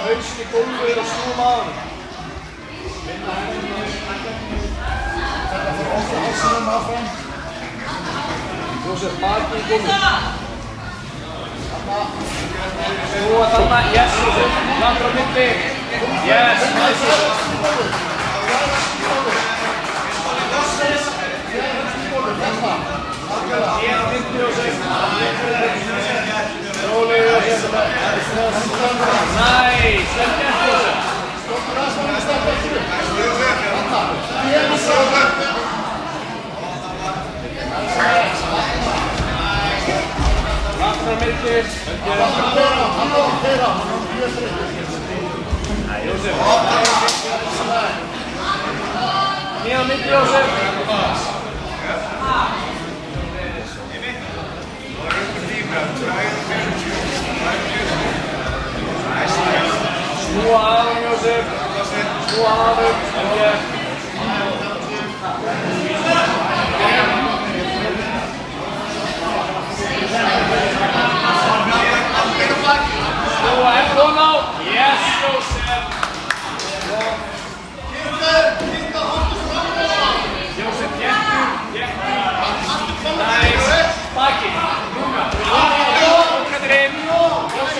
Haust í gólfið og snúum að honum. Vinna henni. Þetta fyrir ofta halsinum áfram. Jósef baki í gólfið. Snúa þarna. Yes, Jósef. Langt á milli. Yes, nice Jósef. Hér á milli Jósef. Rólegur Jósef. Nice, vel gert Jósef. Langt á milli. Jósef. Hér á milli Jósef. Snúa að honum, Jósef. Snúa að honum. Vel gert. Snúa enn ofan á. Yes, Jósef. Jósef, gettur. Nice. Baki. Núna. Bókarnir inn. Jósef.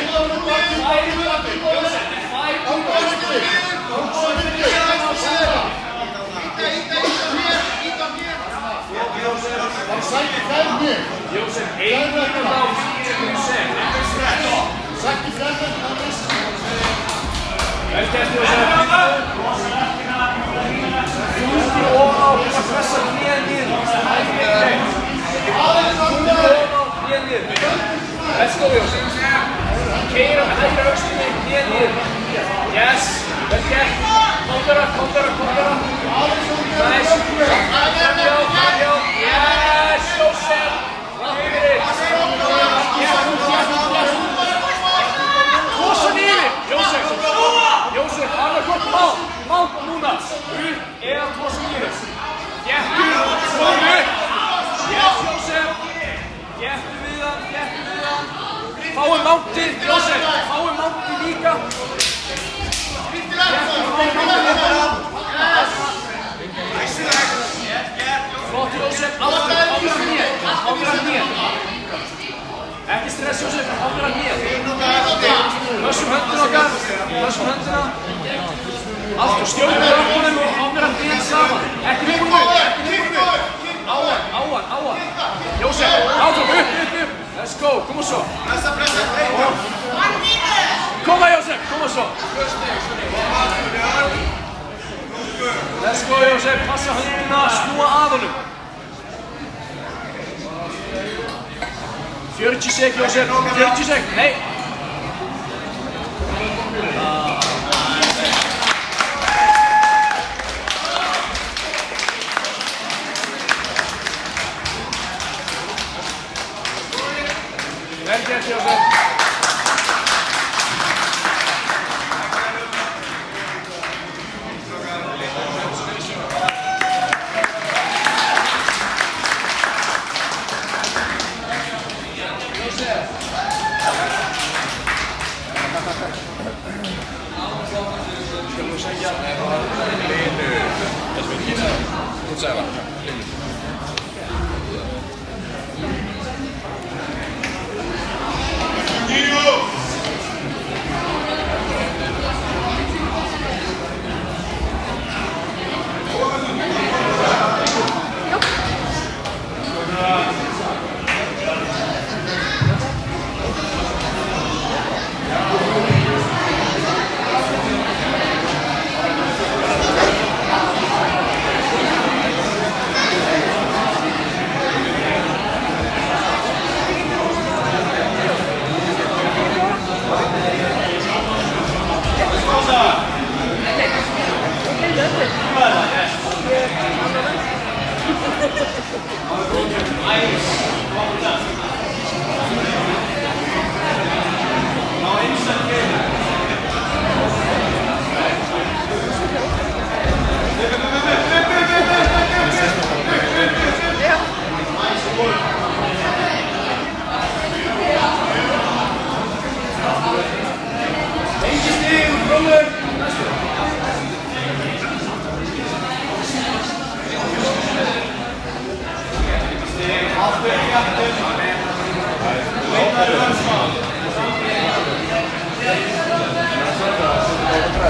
Jósef, einhvern á fyrir sem. Vel gert, Jósef. Þungi ofan á, þess að pressa knén niður. Þungi ofan á, knén niður. Let's go, Jósef. Keyra með hægra öxlinni, knén niður. Yes, vel gert. Kontara. Nice. Framhjá. Yes, Jósef. Framhjá. Kosa niður. Jósef, annarkvort mát núna. Upp eða kosa niður. Gettur, svona upp. Yes, Jósef. Gettur við hann. Fáum máttið, Jósef. Fáum máttið líka. Flott Jósef, áfram nýja. Ekki stress Jósef, áfram nýja. Hössum höndina okkar, höndina. Aftur stjórnum við rökkunum og áfram nýja saman. Ekki húnum. Á hann. Jósef, áfram upp. Let's go, koma svo. Koma Jósef, koma svo. Let's go Jósef, passa höndina, snúa að honum. 40 sek Jósef, 40 sek, nei. Vel gert Jósef.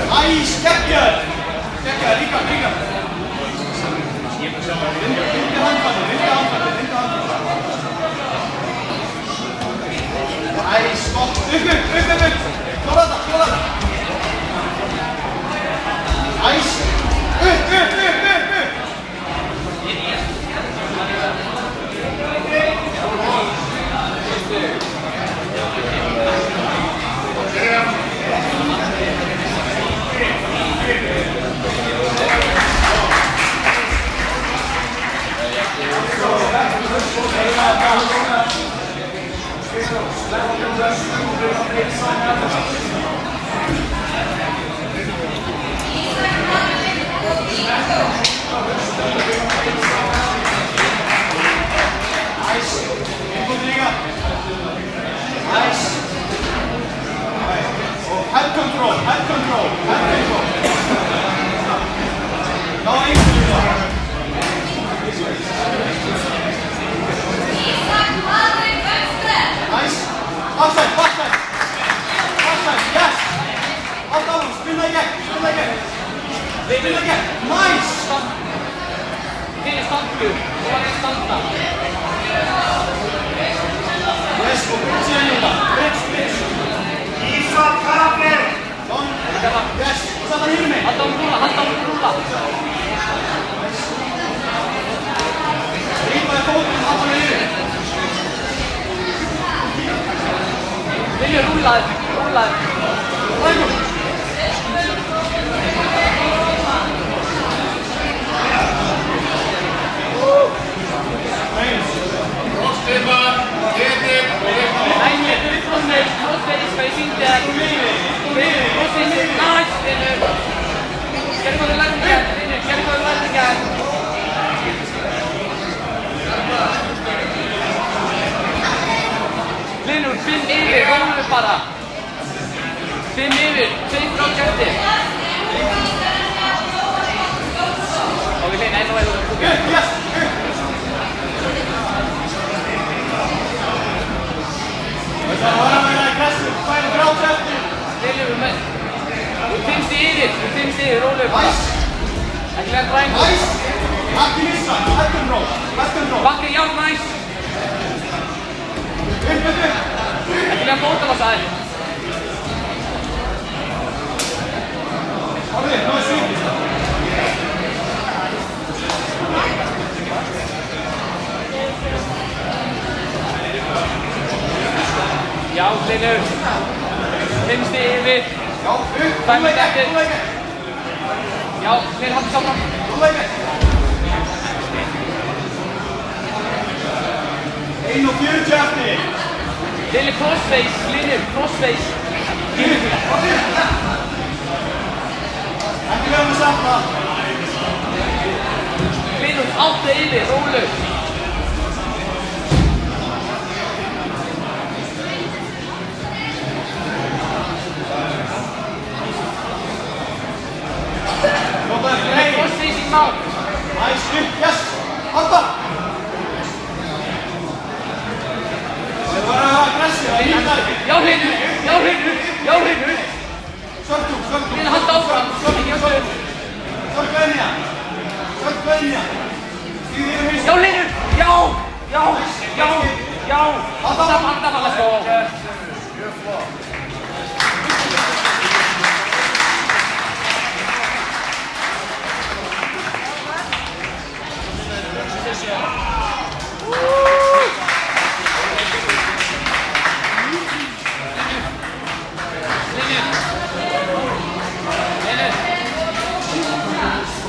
Nice, geggjaður! Geggjaður, líka! Vindu handfallið. Nice, gott! Upp! Klára þetta! Nice! Upp! Head control. Now nice. Outside, backside. Yes. Up down. Spin again. Nice. Fyrir standu. Og hann standa. Yes, og byrja síðan í þetta. Bridge. Ísak, karakter. Yes, og þetta hýrmi. Halda hún rúla. Rýpaði fótinn, halda hann hýrmi. Vilja rúlaði. Rægur. Crossface, hvað ég sýndi þér. Crossface, nice, Vinur. Gerðu hvað þú lærði hér. Vinur, 5 yfir, rólu bara. 5 yfir, 2 frá kæfti. Og við hlýna, enn og enn. Yes. Það var að vera í klassu, færi 30 eftir. Viljum við 5 yfir, rólu bara. Nice. Ekki lega dræn. Nice. Ekki missa, head control. Bakkið, já, nice. Upp. Ekki lega bótavassa þér. Orðið, nú svítist. Já, Hlynur. 5 stig yfir. Já, upp. Dæmið eftir. Já, Hlynur, haldi sáfram. Rúleikir. 1:40 eftir. Hlynur, crossface. Ekki verðum við safna. Hlynur, 8 yfir, rólu. Crossface í mál. Nice, upp, yes. Halda. Það var að hafa aggressív, það líka ekki. Já, Hlynur. Sörtu. Hlynur, halda áfram. Ekki á stöð. Sörtu inn í hann. Stíði yfir hausinn. Já, Hlynur. Já. Halda falla svo.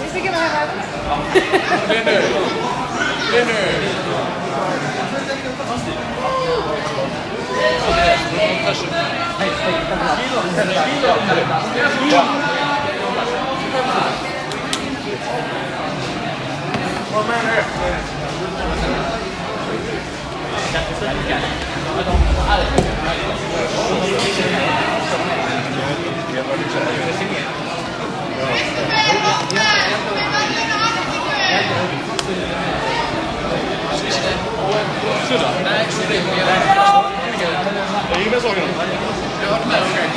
Vissi ekki að það hefði. Hlynur. sluta? Nej, sorry. Jag är ingen med sakerna. Jag har varit med, okej.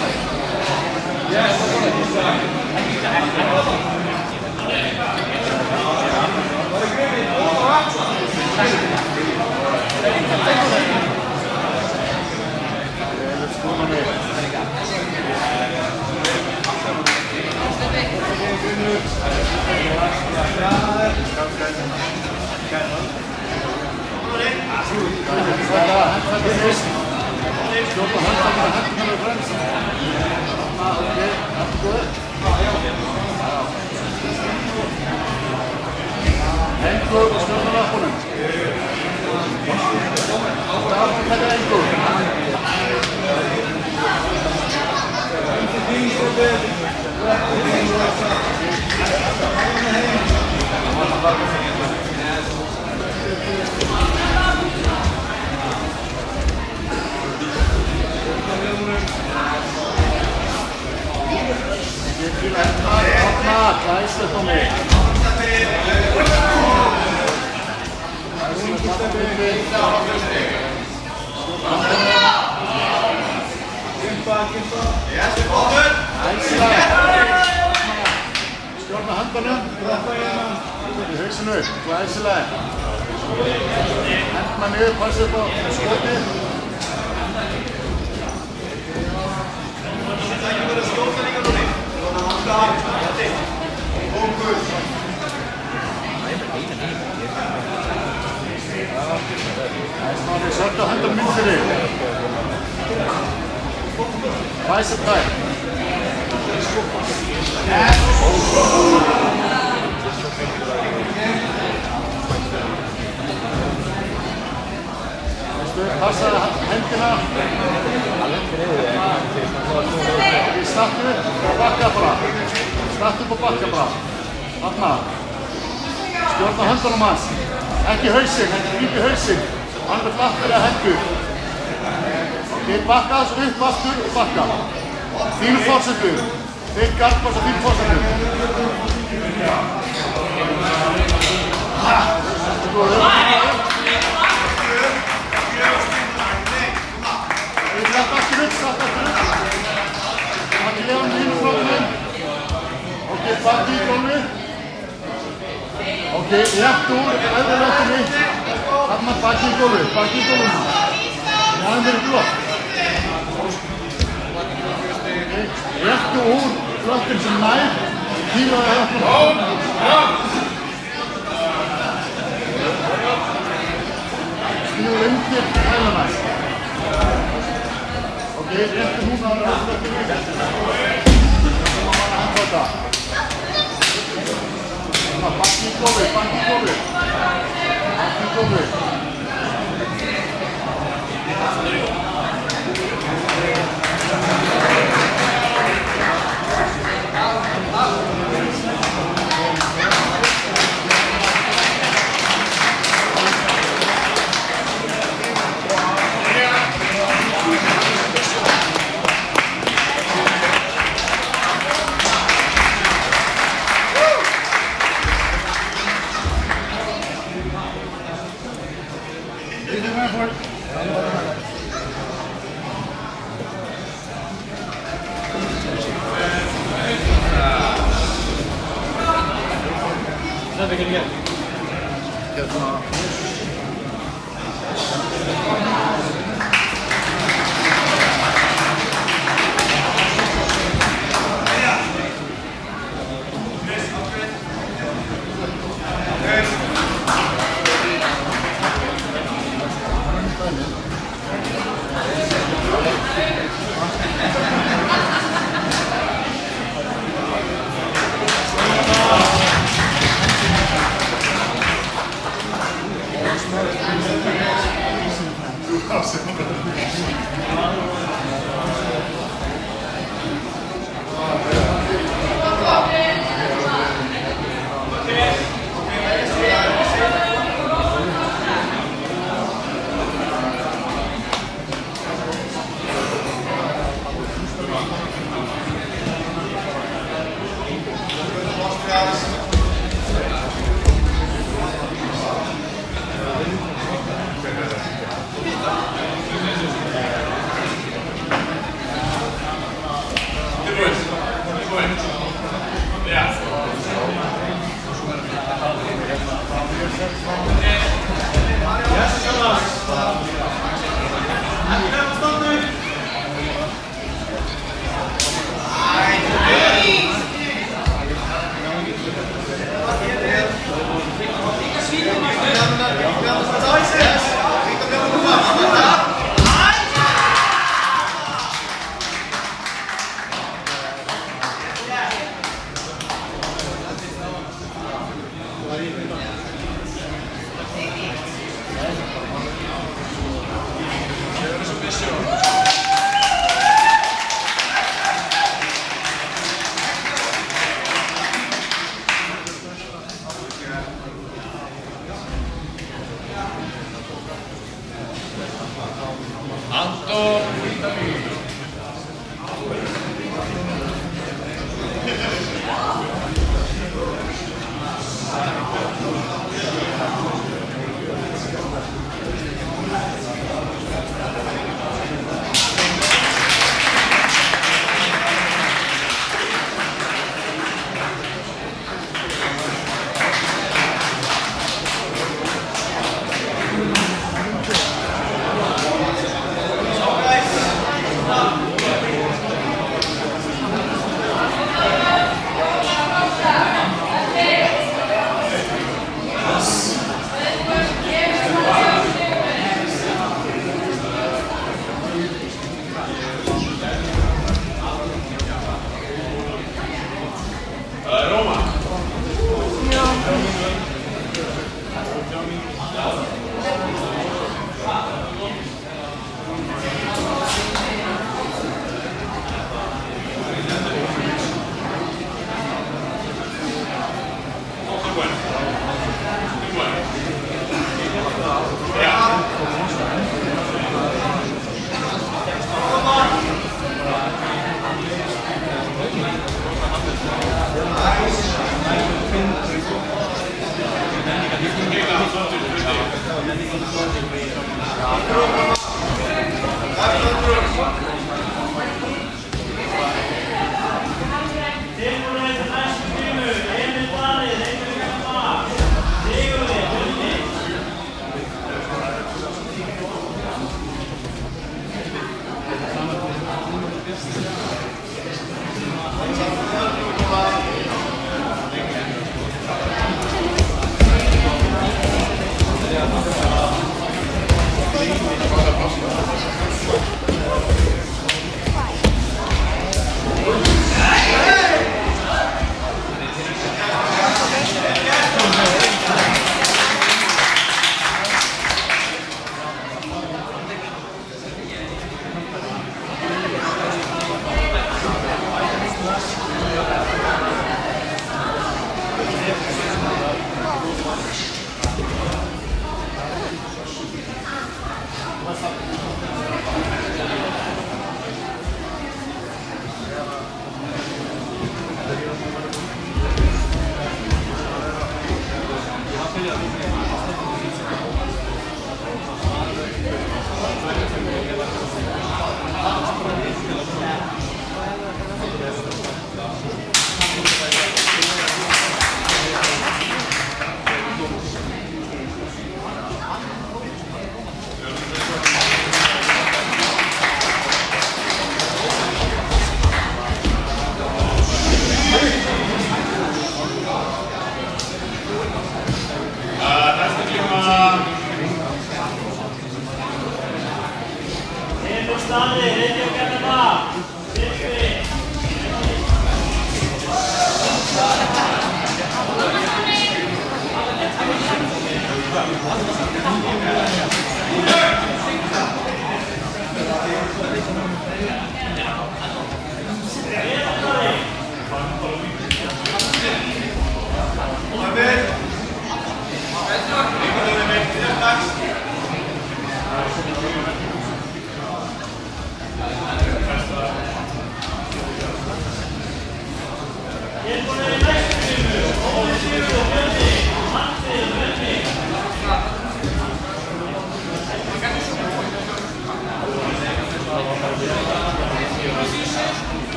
Hengur og stjórnar lappunum. Það er að taka hengur. Opna, glæslega på mig. Stjórna höndunum. Í hausinu, glæsilega. Hendma niður, passa upp á skotið. Smári, sörta höndunum inn fyrir. Bicep tæk. Passa hendina. Stattu upp og bakka bara. Stattu upp og bakka bara. Þarna. Stjórna höndunum hans. Ekki hausinn, ekki grípi hausinn. Hann er flatt fyrir að hengu. Þið bakka þessu upp aftur og bakka. Þínu fórsetu. Þitt garðbás og þínu fórsetu. Släpp aftur upp, släpp aftur upp. Ekki lefa með hínu fróðunum. Ok, bakki í gólfi. Ok, rétt úr öðrulöftunni. Þarna bakki í gólfi, bakki í gólfinu. Jáðum verið blokk. Réttu úr löftin sem nær. Kílaði höfnum. Stíður undir hælana. Ok, réttu núna á löftunni. Það má manna handfóta. Bakki í gólfi, bakki í gólfi. Bakki í gólfi.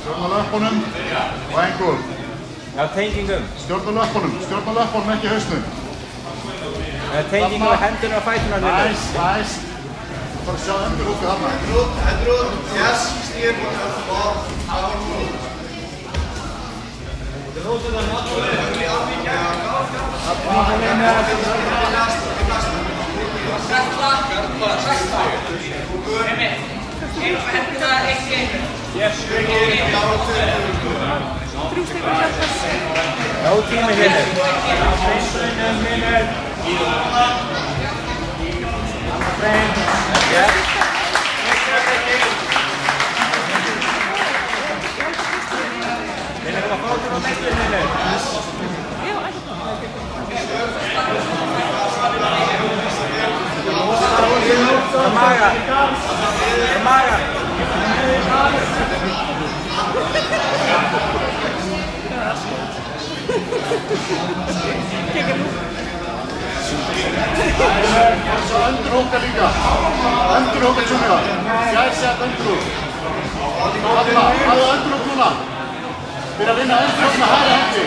Stjórna löppunum og engul. Já, tengingum. Stjórna löppunum, ekki hausnum. Tengingum með hendurna og fæturna. Nice. Bara sjá endurhúkið þarna. Endurhúk, yes, stíð, ball, endurhúk. Yes. No team minute. Yeah. Endurhúka líka. Endurhúka Junior. Fjærsett endurhúk. Þarna, hafðu endurhúk núna. Fyrir að vinna endurhúk með hægri hendi.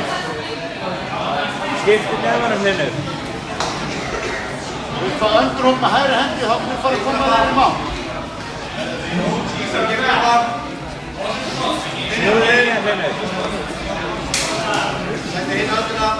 Skipti nefnum hinnu. Þú vilt fá endurhúk með hægri hendi, þá þú fara að koma þér í má. Snúðu inn hinnu. Þetta hinn höndina.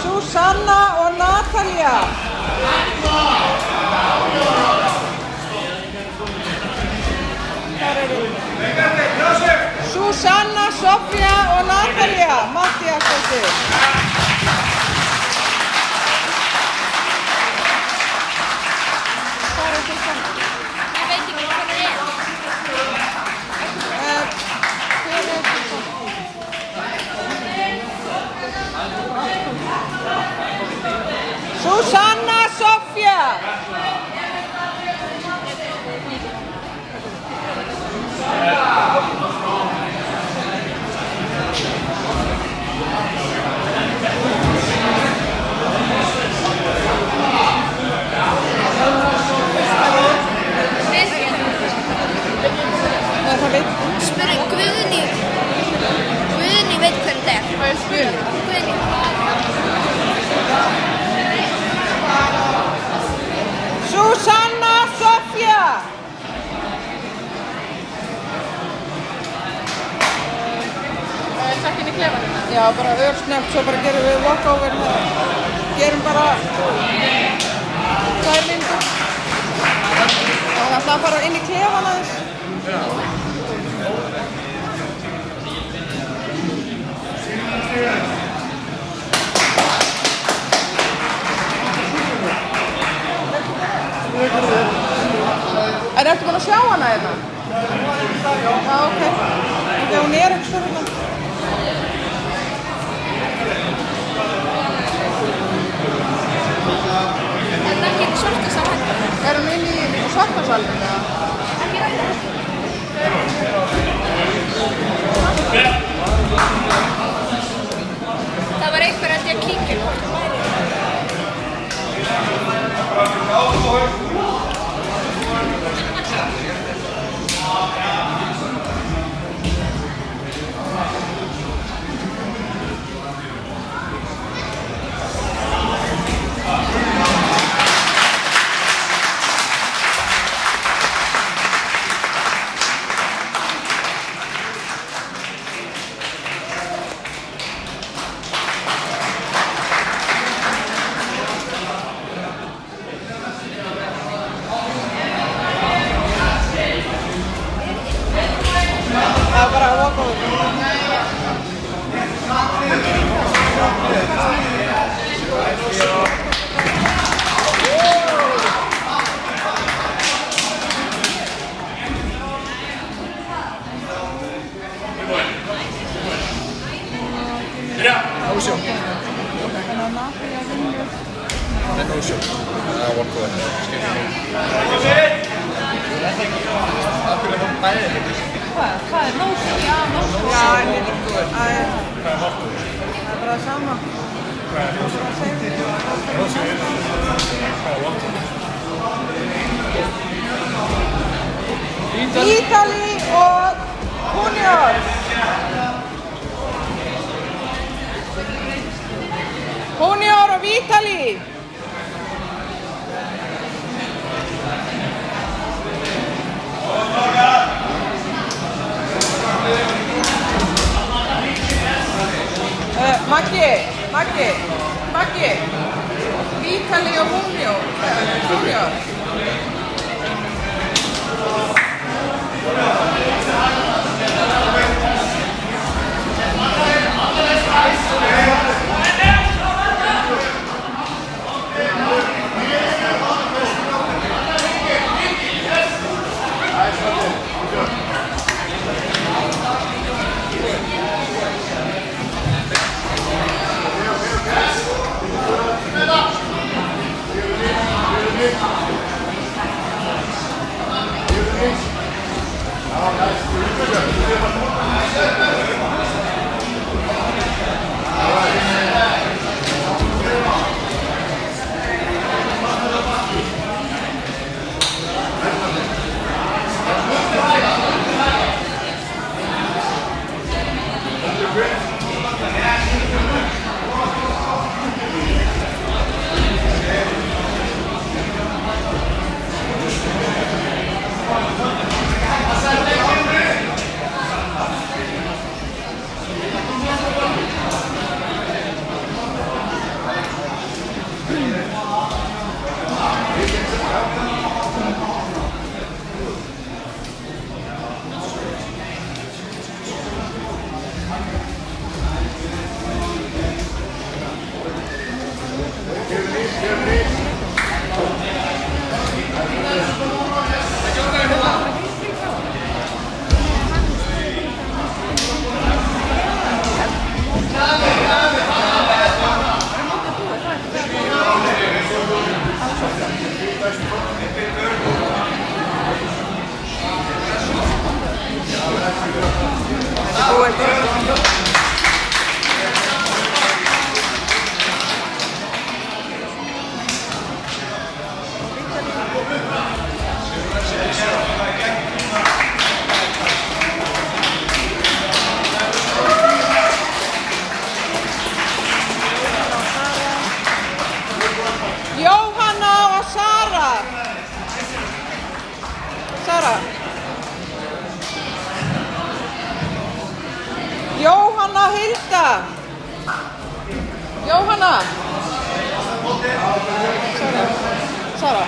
Susanna og Natalia. Susanna, Sofía og Natalia Matthíasdóttir. Hvað er Susanna? Ég veit ekki hvað það er. Hver er Susanna? Susanna, Sofía. Spurði Guðný. Guðný veit hver þetta er. Hvað er Guðný? Guðný. Susanna, Sofía. Sett inn í klefanum. Já, bara örsnögt, svo bara gerum við walkover. Gerum bara 2 mínútur. Það ætla að fara inn í klefan aðeins. Ertu búin að sjá hana hérna? Já, ok. Þegar hún er ekki hérna. Er það ekki svartasal hægt? Er hún inn í svartasalinn? Það var einhver að ég kíkja hvort það væri. Það er bara walkover. No-show. No-show. Walkover. Hvað er no-show? Já, no-show. Já, það er bara það sama. Ítali og Junior. Junior og Ítali. Maggi, Ítali og Junior. Hilda. Jóhanna. Sara.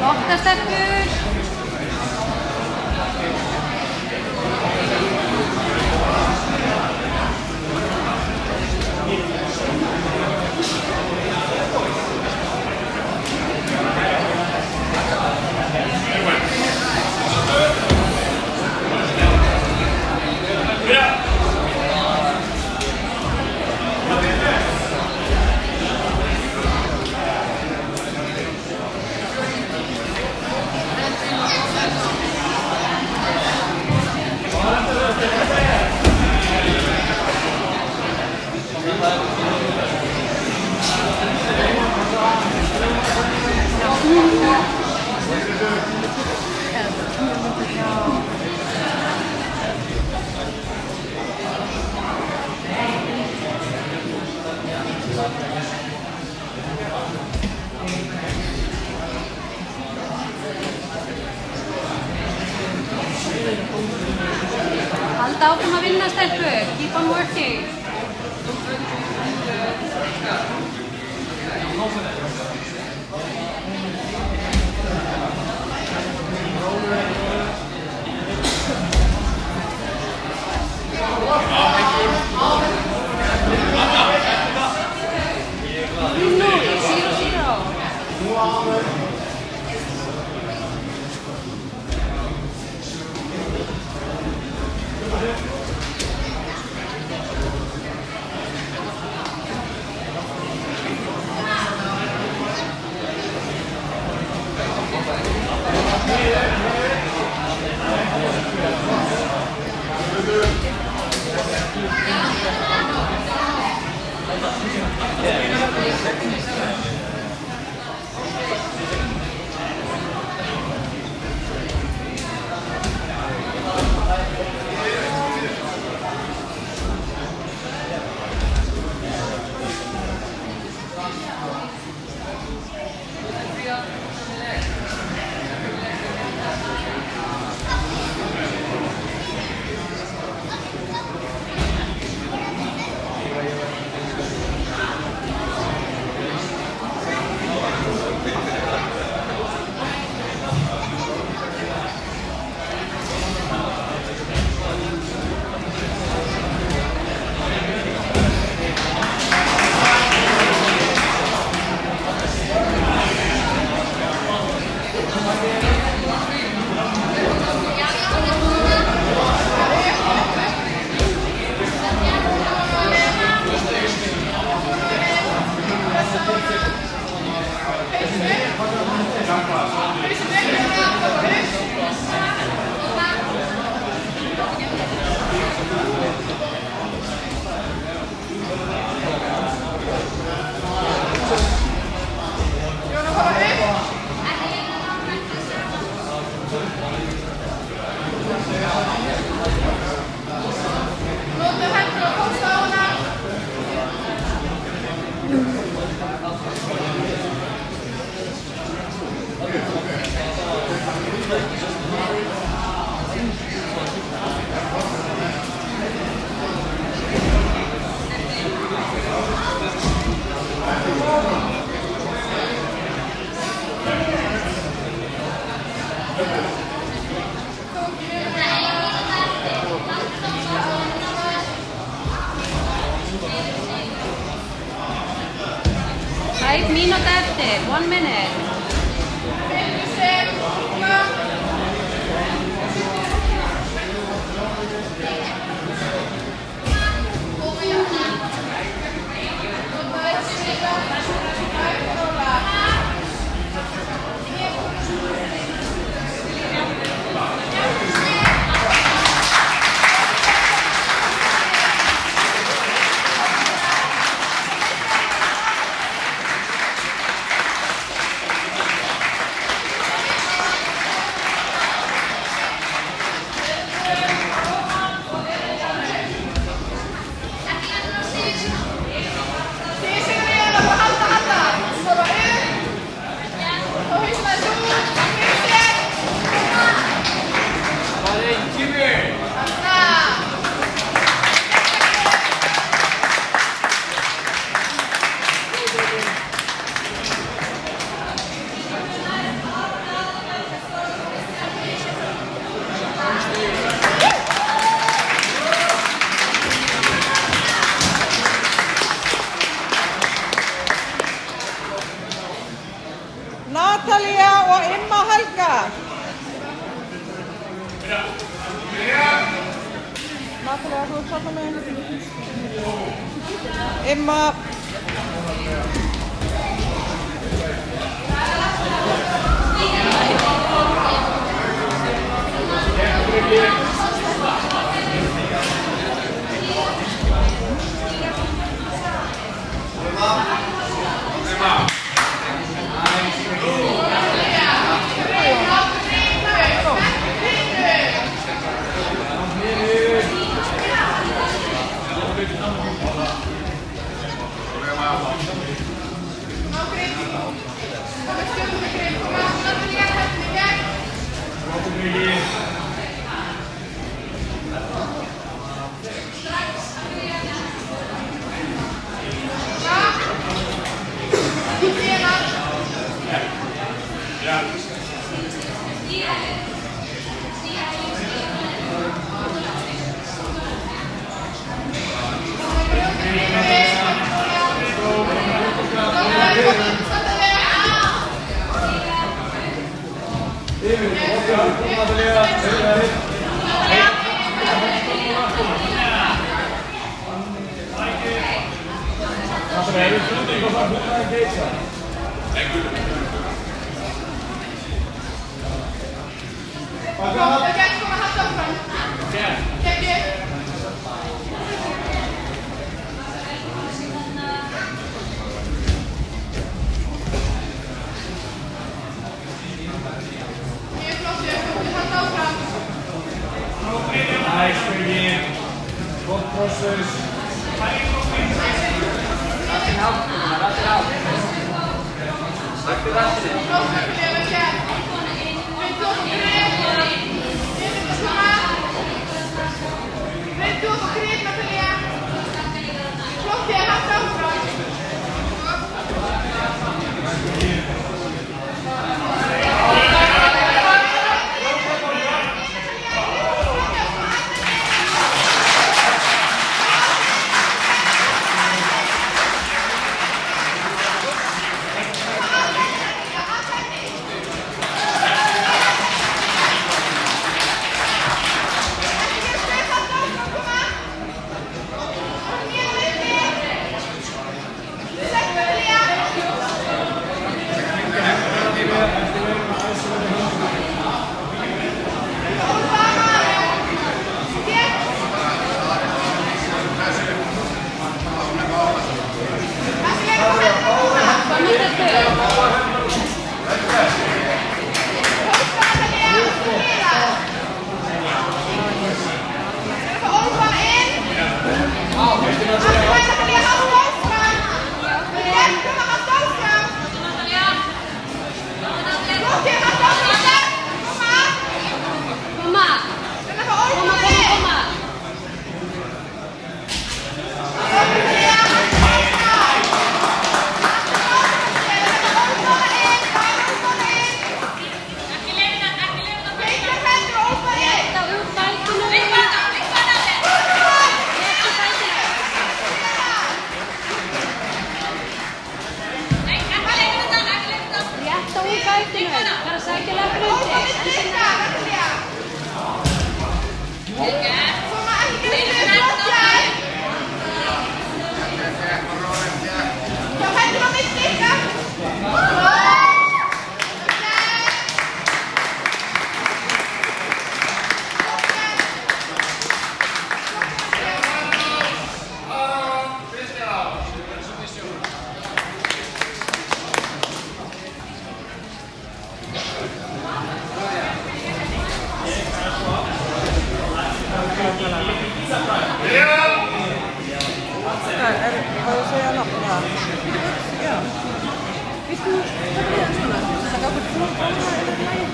Flotta stelpur! Halda áfram að vinna stelpur. Keep on working. No, 0-0. Mínúta eftir, 1 minute. Natalía og Imma Helga. Natalía, þú ert þarna með Imma.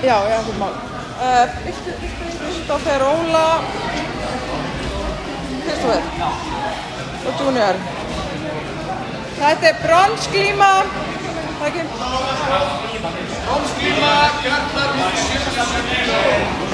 Já, ekkert mál. Viltu Kristoffer, Óla, Kristoffer og Junior. Þetta er bronsglíma. Það ekki? Bronsglíma, Bjarnar Hús, 77 kíló.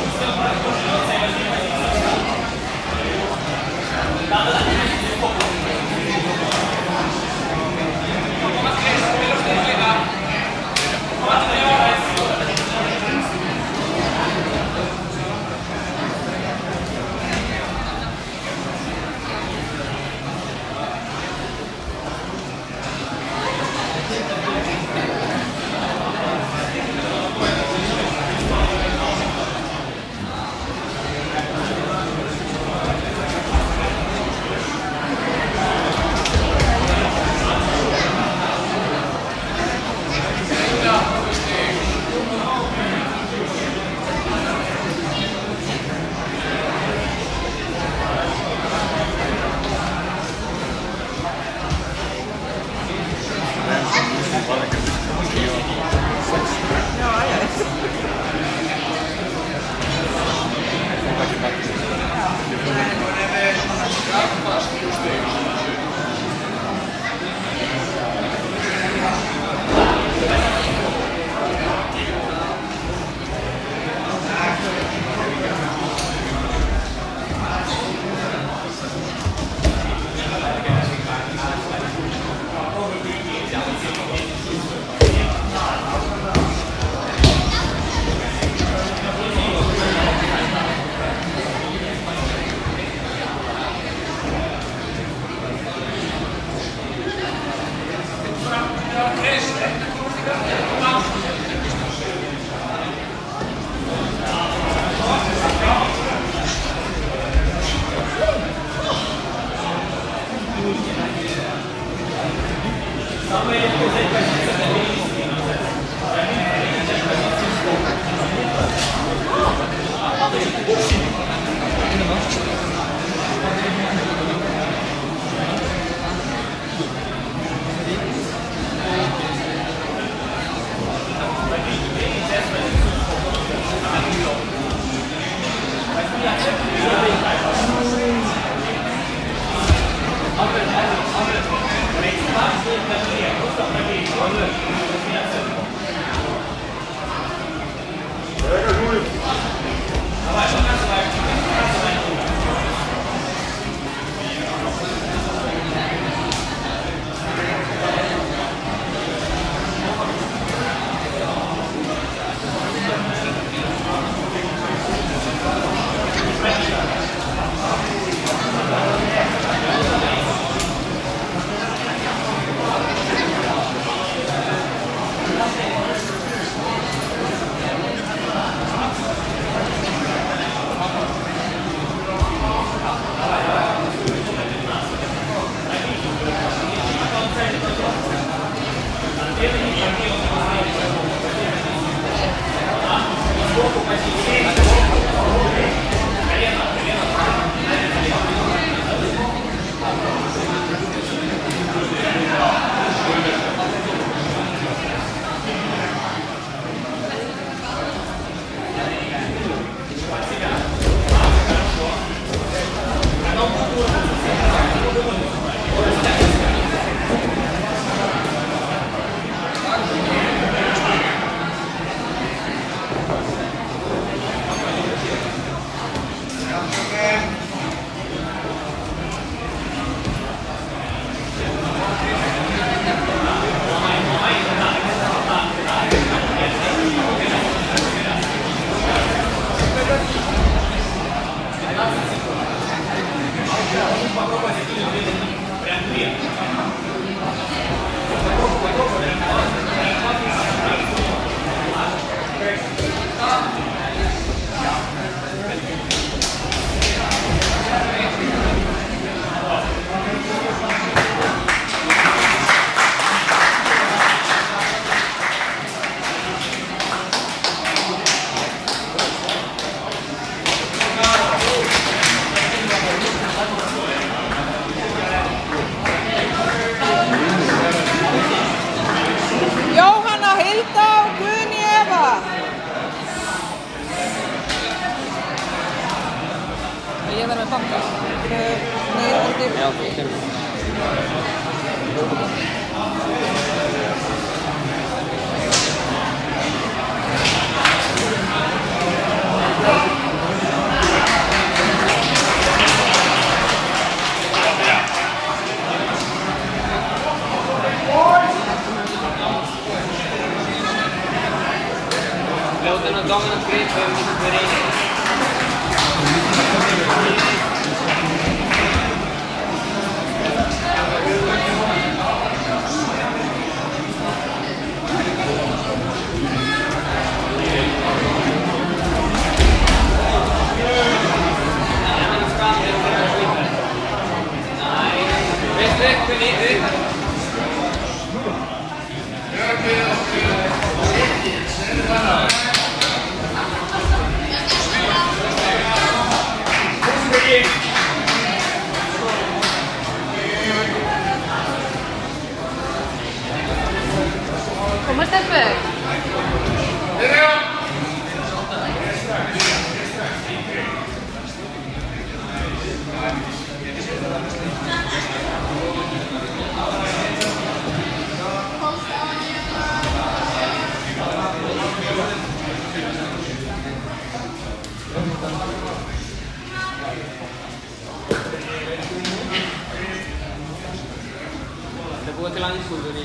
banka. Nei, undir. Já, ok. Låt den dominant grip för dig. ¿Cómo está el pez? Te puedo te la insulto ni.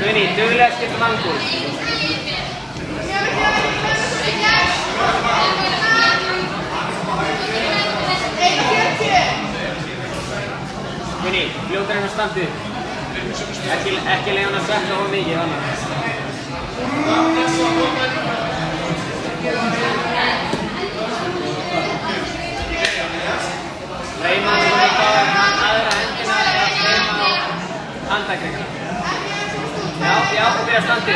Meni, tyylästi mankul. Meni, fljótar hennar standi. Ekki leiðan að sökka hún mikið annars. handækningarna. Já, og byrja standið,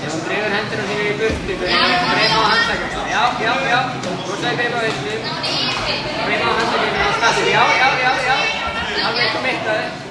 Ef hún dregur hendurinn þínu í burtu, þú reynir að greina á handækningarna. Já. Rosaði greina á hausnum. Greina á handækningarna á staðið. Já. Alveg committaði.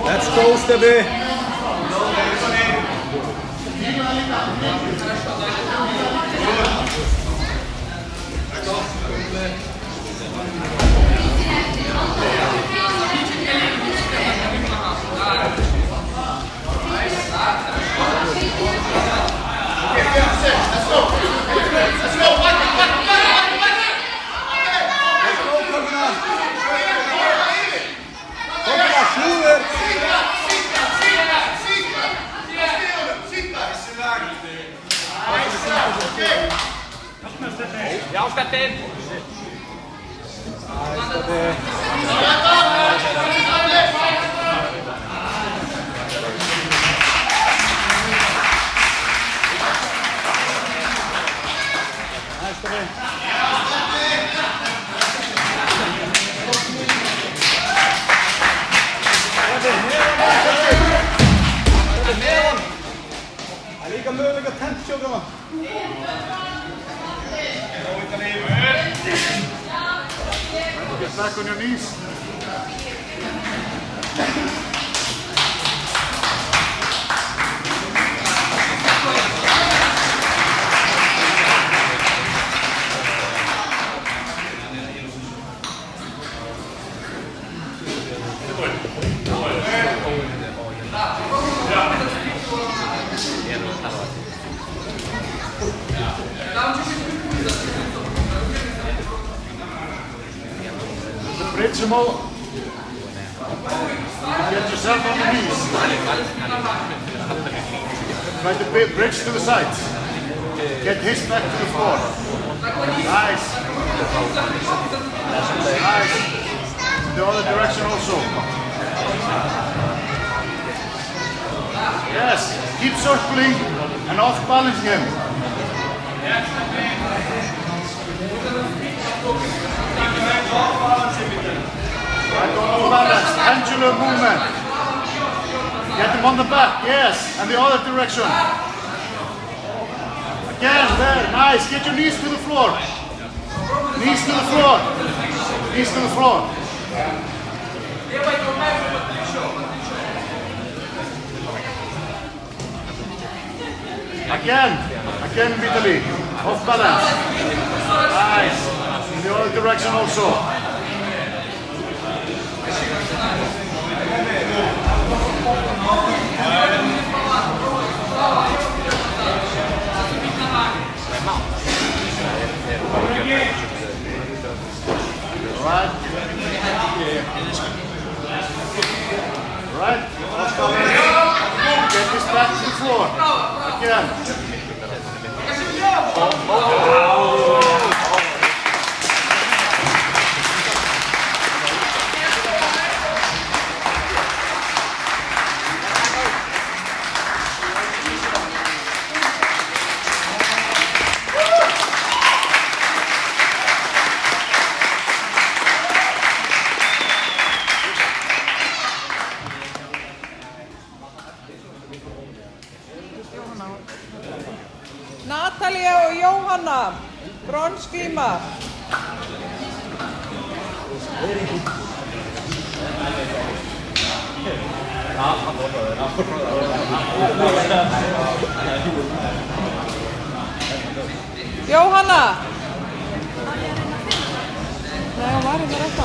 Let's go, Steffi! Já, Steffi! Það er líka möguleika tempsjókama. Get back on your knees. Bridge hem al. Get yourself on the knees. Try to bridge to the sides. Get his back to the floor. Nice. Nice. The other direction also. Yes. Keep circling and off-balance him. Right on off-balance. Pendulum movement. Get him on the back. Yes. And the other direction. Again, there, nice. Get your knees to the floor. Knees to the floor. Knees to the floor. Again, Vitaly. Off balance. Nice. In the other direction also. Right. Right. Get this back to the floor. Again. Natalia og Jóhanna, bronsglíma. Jóhanna. Nei, hún var hérna rétt á.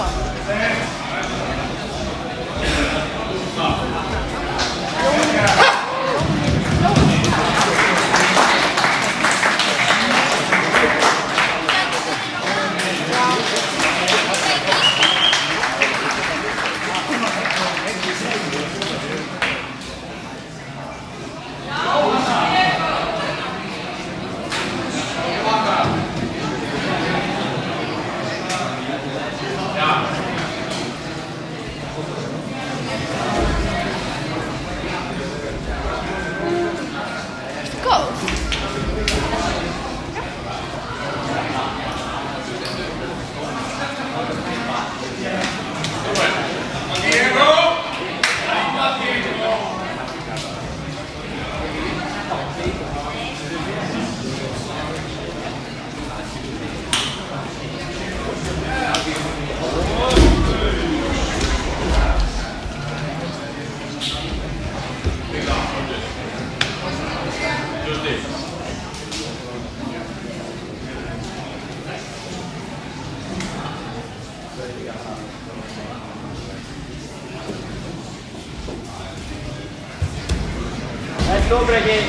Добре, Гей.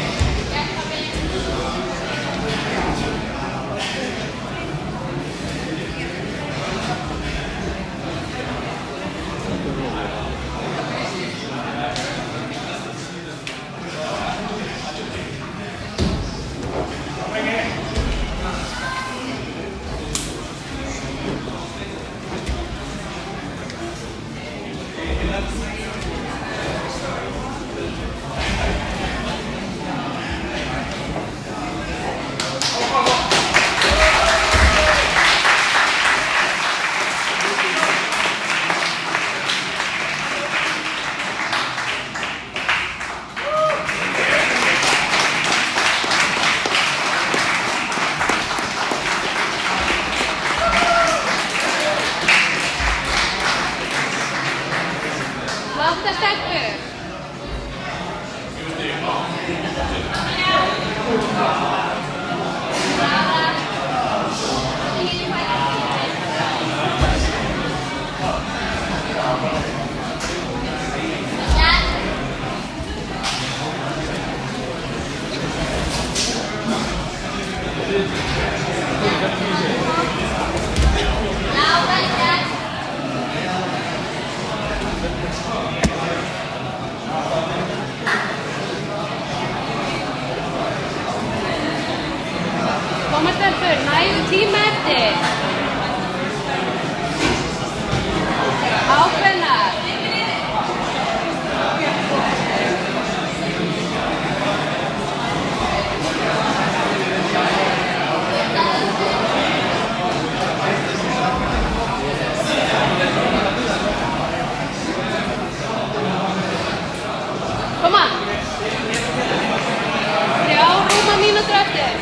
nægur tíma eftir. Ákveðnar. Koma. 3 rúma mínútur eftir.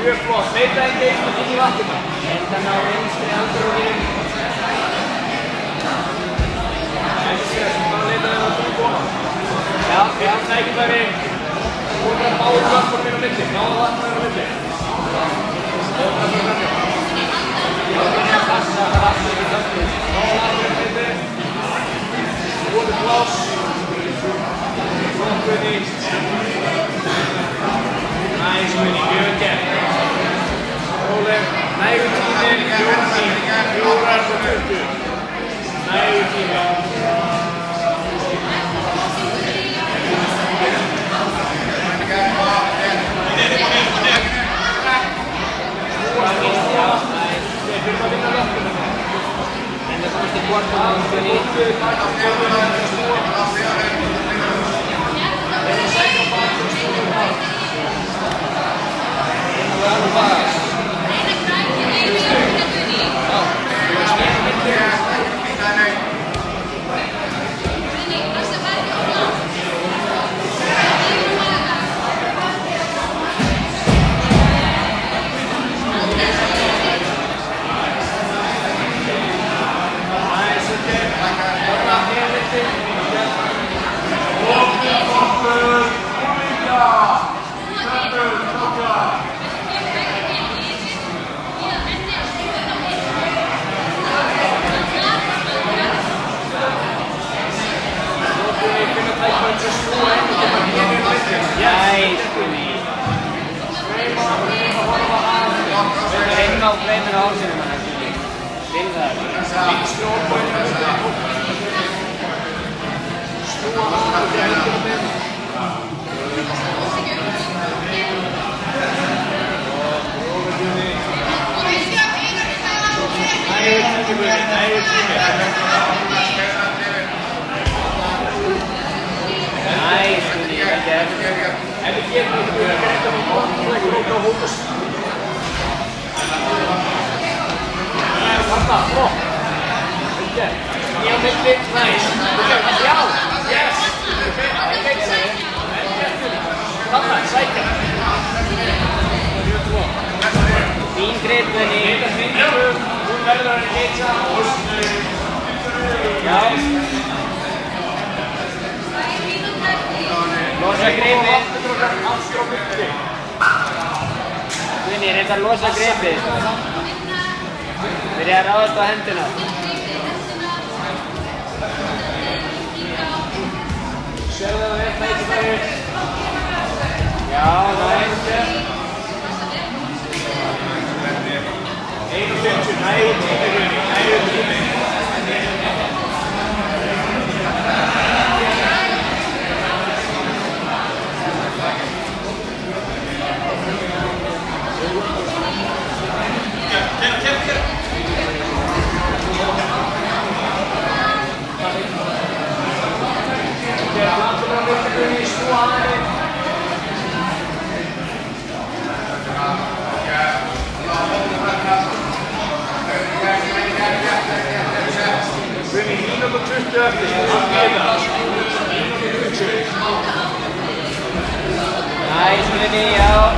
Mjög flott, leita engagement inn í vatnina. Hendan á vinstri andrúðinum. Bara leita þeim að þú koma. Já, tækifæri. Hún er að báða vatnum inn á milli. Báða vatnum inn á milli. Það er að passa að vatnum inn á milli. Báða vatnum inn á milli. Hún er pláss. Flott Guðni. Næs Guðni, mjög gert. Róleg, nægur tími, 4:20. Nægur tími. Þeir þurfa að vinna löppuna. En það komst í kvartan á Guðni. Losa grepið. Byrja að ráðast á hendina. Sérðu það vel tækifæri. Já, það er einhver. 1:50, nægur tími. Nice, Vinny, out.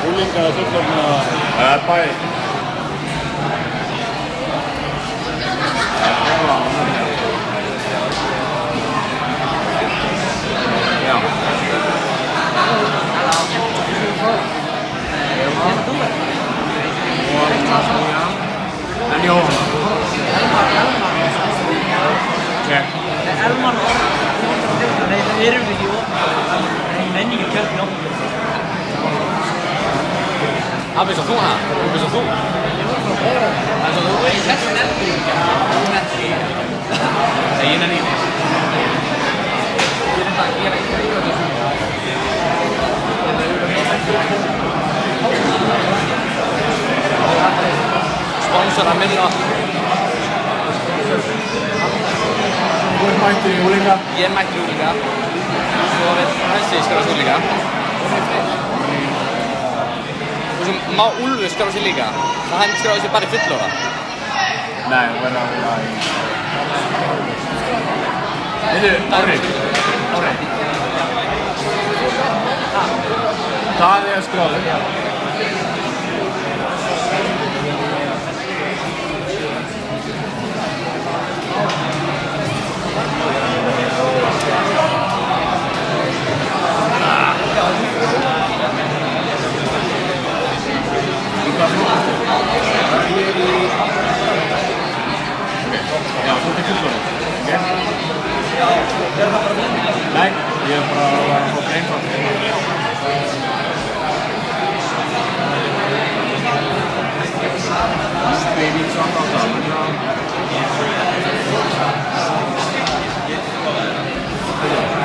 Úlinga fullorðna. Það er bæði. En Jóhann. Check. Elman nei, það erum við ekki menningi kjörn Apa eins og þú hana? Apa eins og þú? Það er svo þú veist þessi nefnir ekki. Nei, ég nenni ekki. Ég er þetta, ég er ekki að gera Sponsor að minna. Þú ert mættur í úlinga? Ég er mættur í úlinga. Svo er þessi skráðast úlinga. Og svo má Úlfur skráða sig líka. Það hann skráði sig bara í fullorða. Nei, það verður að í... Heiðu, Orri. Það er skráður. Já, þú ert í fullorðin. Nei, ég er bara að fá breinfall. Baby song á það.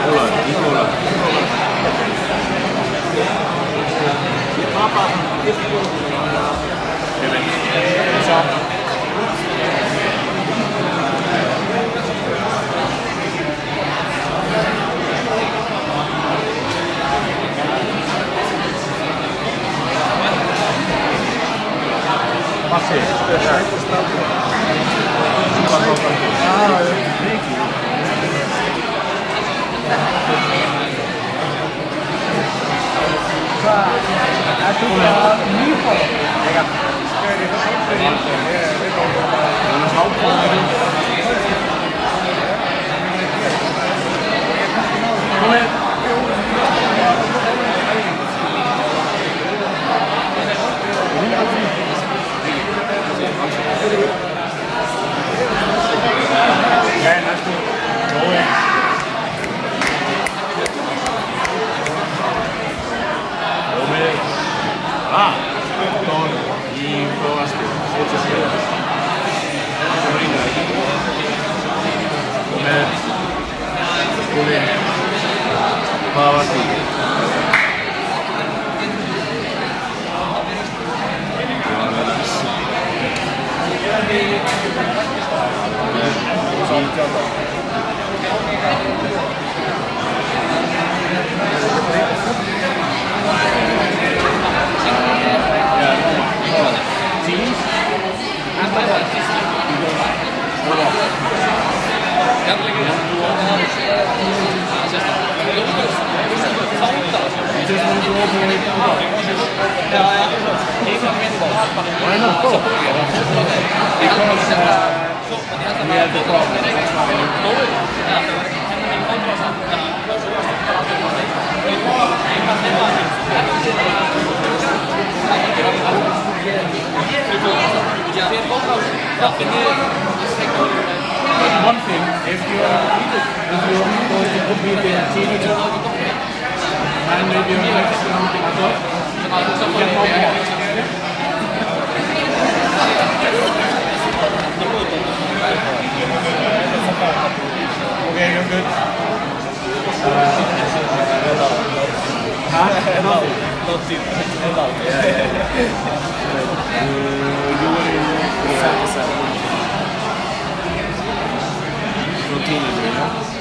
Ólafur, ekki Ólafur. Ég tapar fyrstu góðum. Ég veit. Sjá. Passi, Hvað var því? Why not go? Because we had the problem. One thing, if you are going to compete in teenager, and maybe you're like something above, you get more points. Okay, you're good. Huh? Not deep. You were in 77. Teenager, yeah?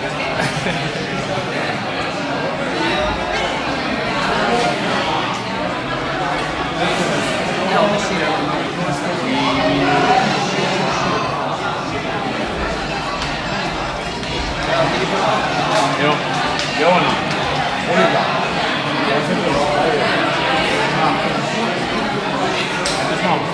Jo, Johanna. Olika. Inte snabbt.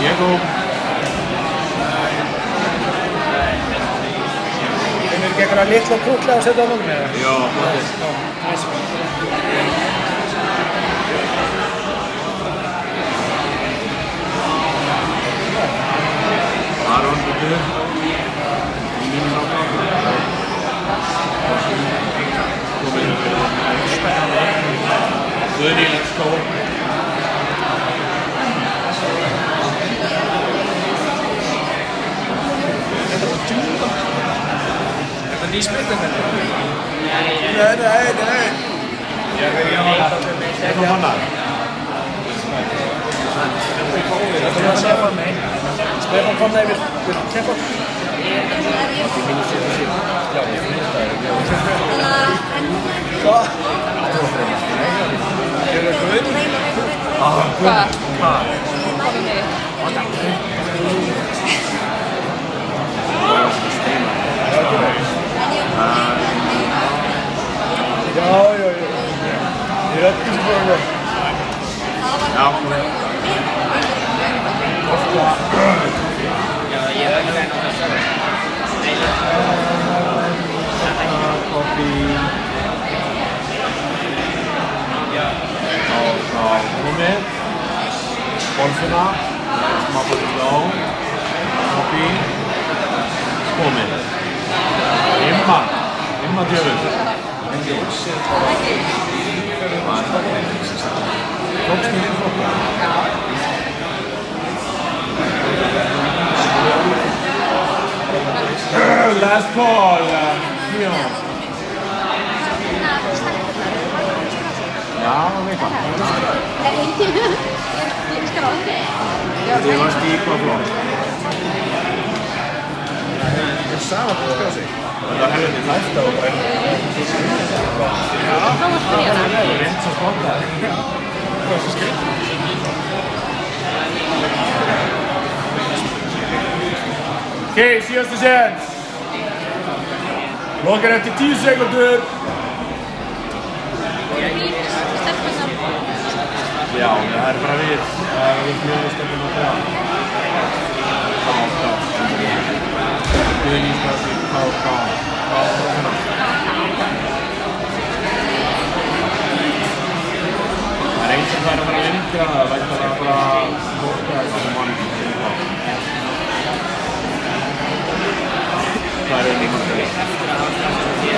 Diego. Finnur ekki einhverja litla krúkla að setja á núna? Já. Aron, bitte. Guðni, let's go. Ný sprittum henni? Nei. Stefán Fannar. Stefán Fannar vill keppa? Hvað? Er það Guð? Hvað? Já. Ég er öllum sem fórum það. Já. Ég er ekki enn á þessu. Copy. Komið. Bolfina. Smá bótið á. Copy. Komið. Imma djöfull. Tókst þér í flokka? Last call, Leon. Já, veit hvað. Þið varst í hvað flokk? Það er sama búið að skjá sig. Það var helviti tæft á það. Já, Þá varst þú hérna. Það er reynd svo spontan. það var svo skrítið. Okej, síðasta séns. Lokar eftir 10 sekundur. Já, það er bara við. Við mjög stöndum að það. Guðnýsklasi, K. Það er einn sem fær að vera lengra, það vært að bara fólka þessum mann. Það er einnig mannstæði.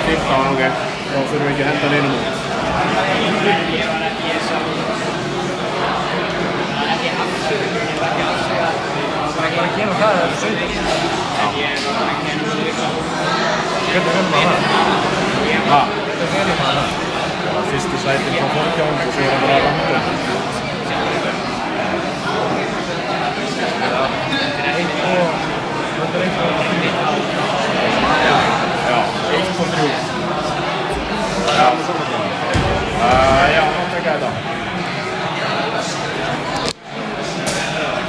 15, ok. Þá þurfum við ekki að henda neinum út. bara að gera það að það er sögður. Hvernig velum maður það? Hvernig velum maður það? Fyrstu sætin frá fórkjáðum og svo er það bara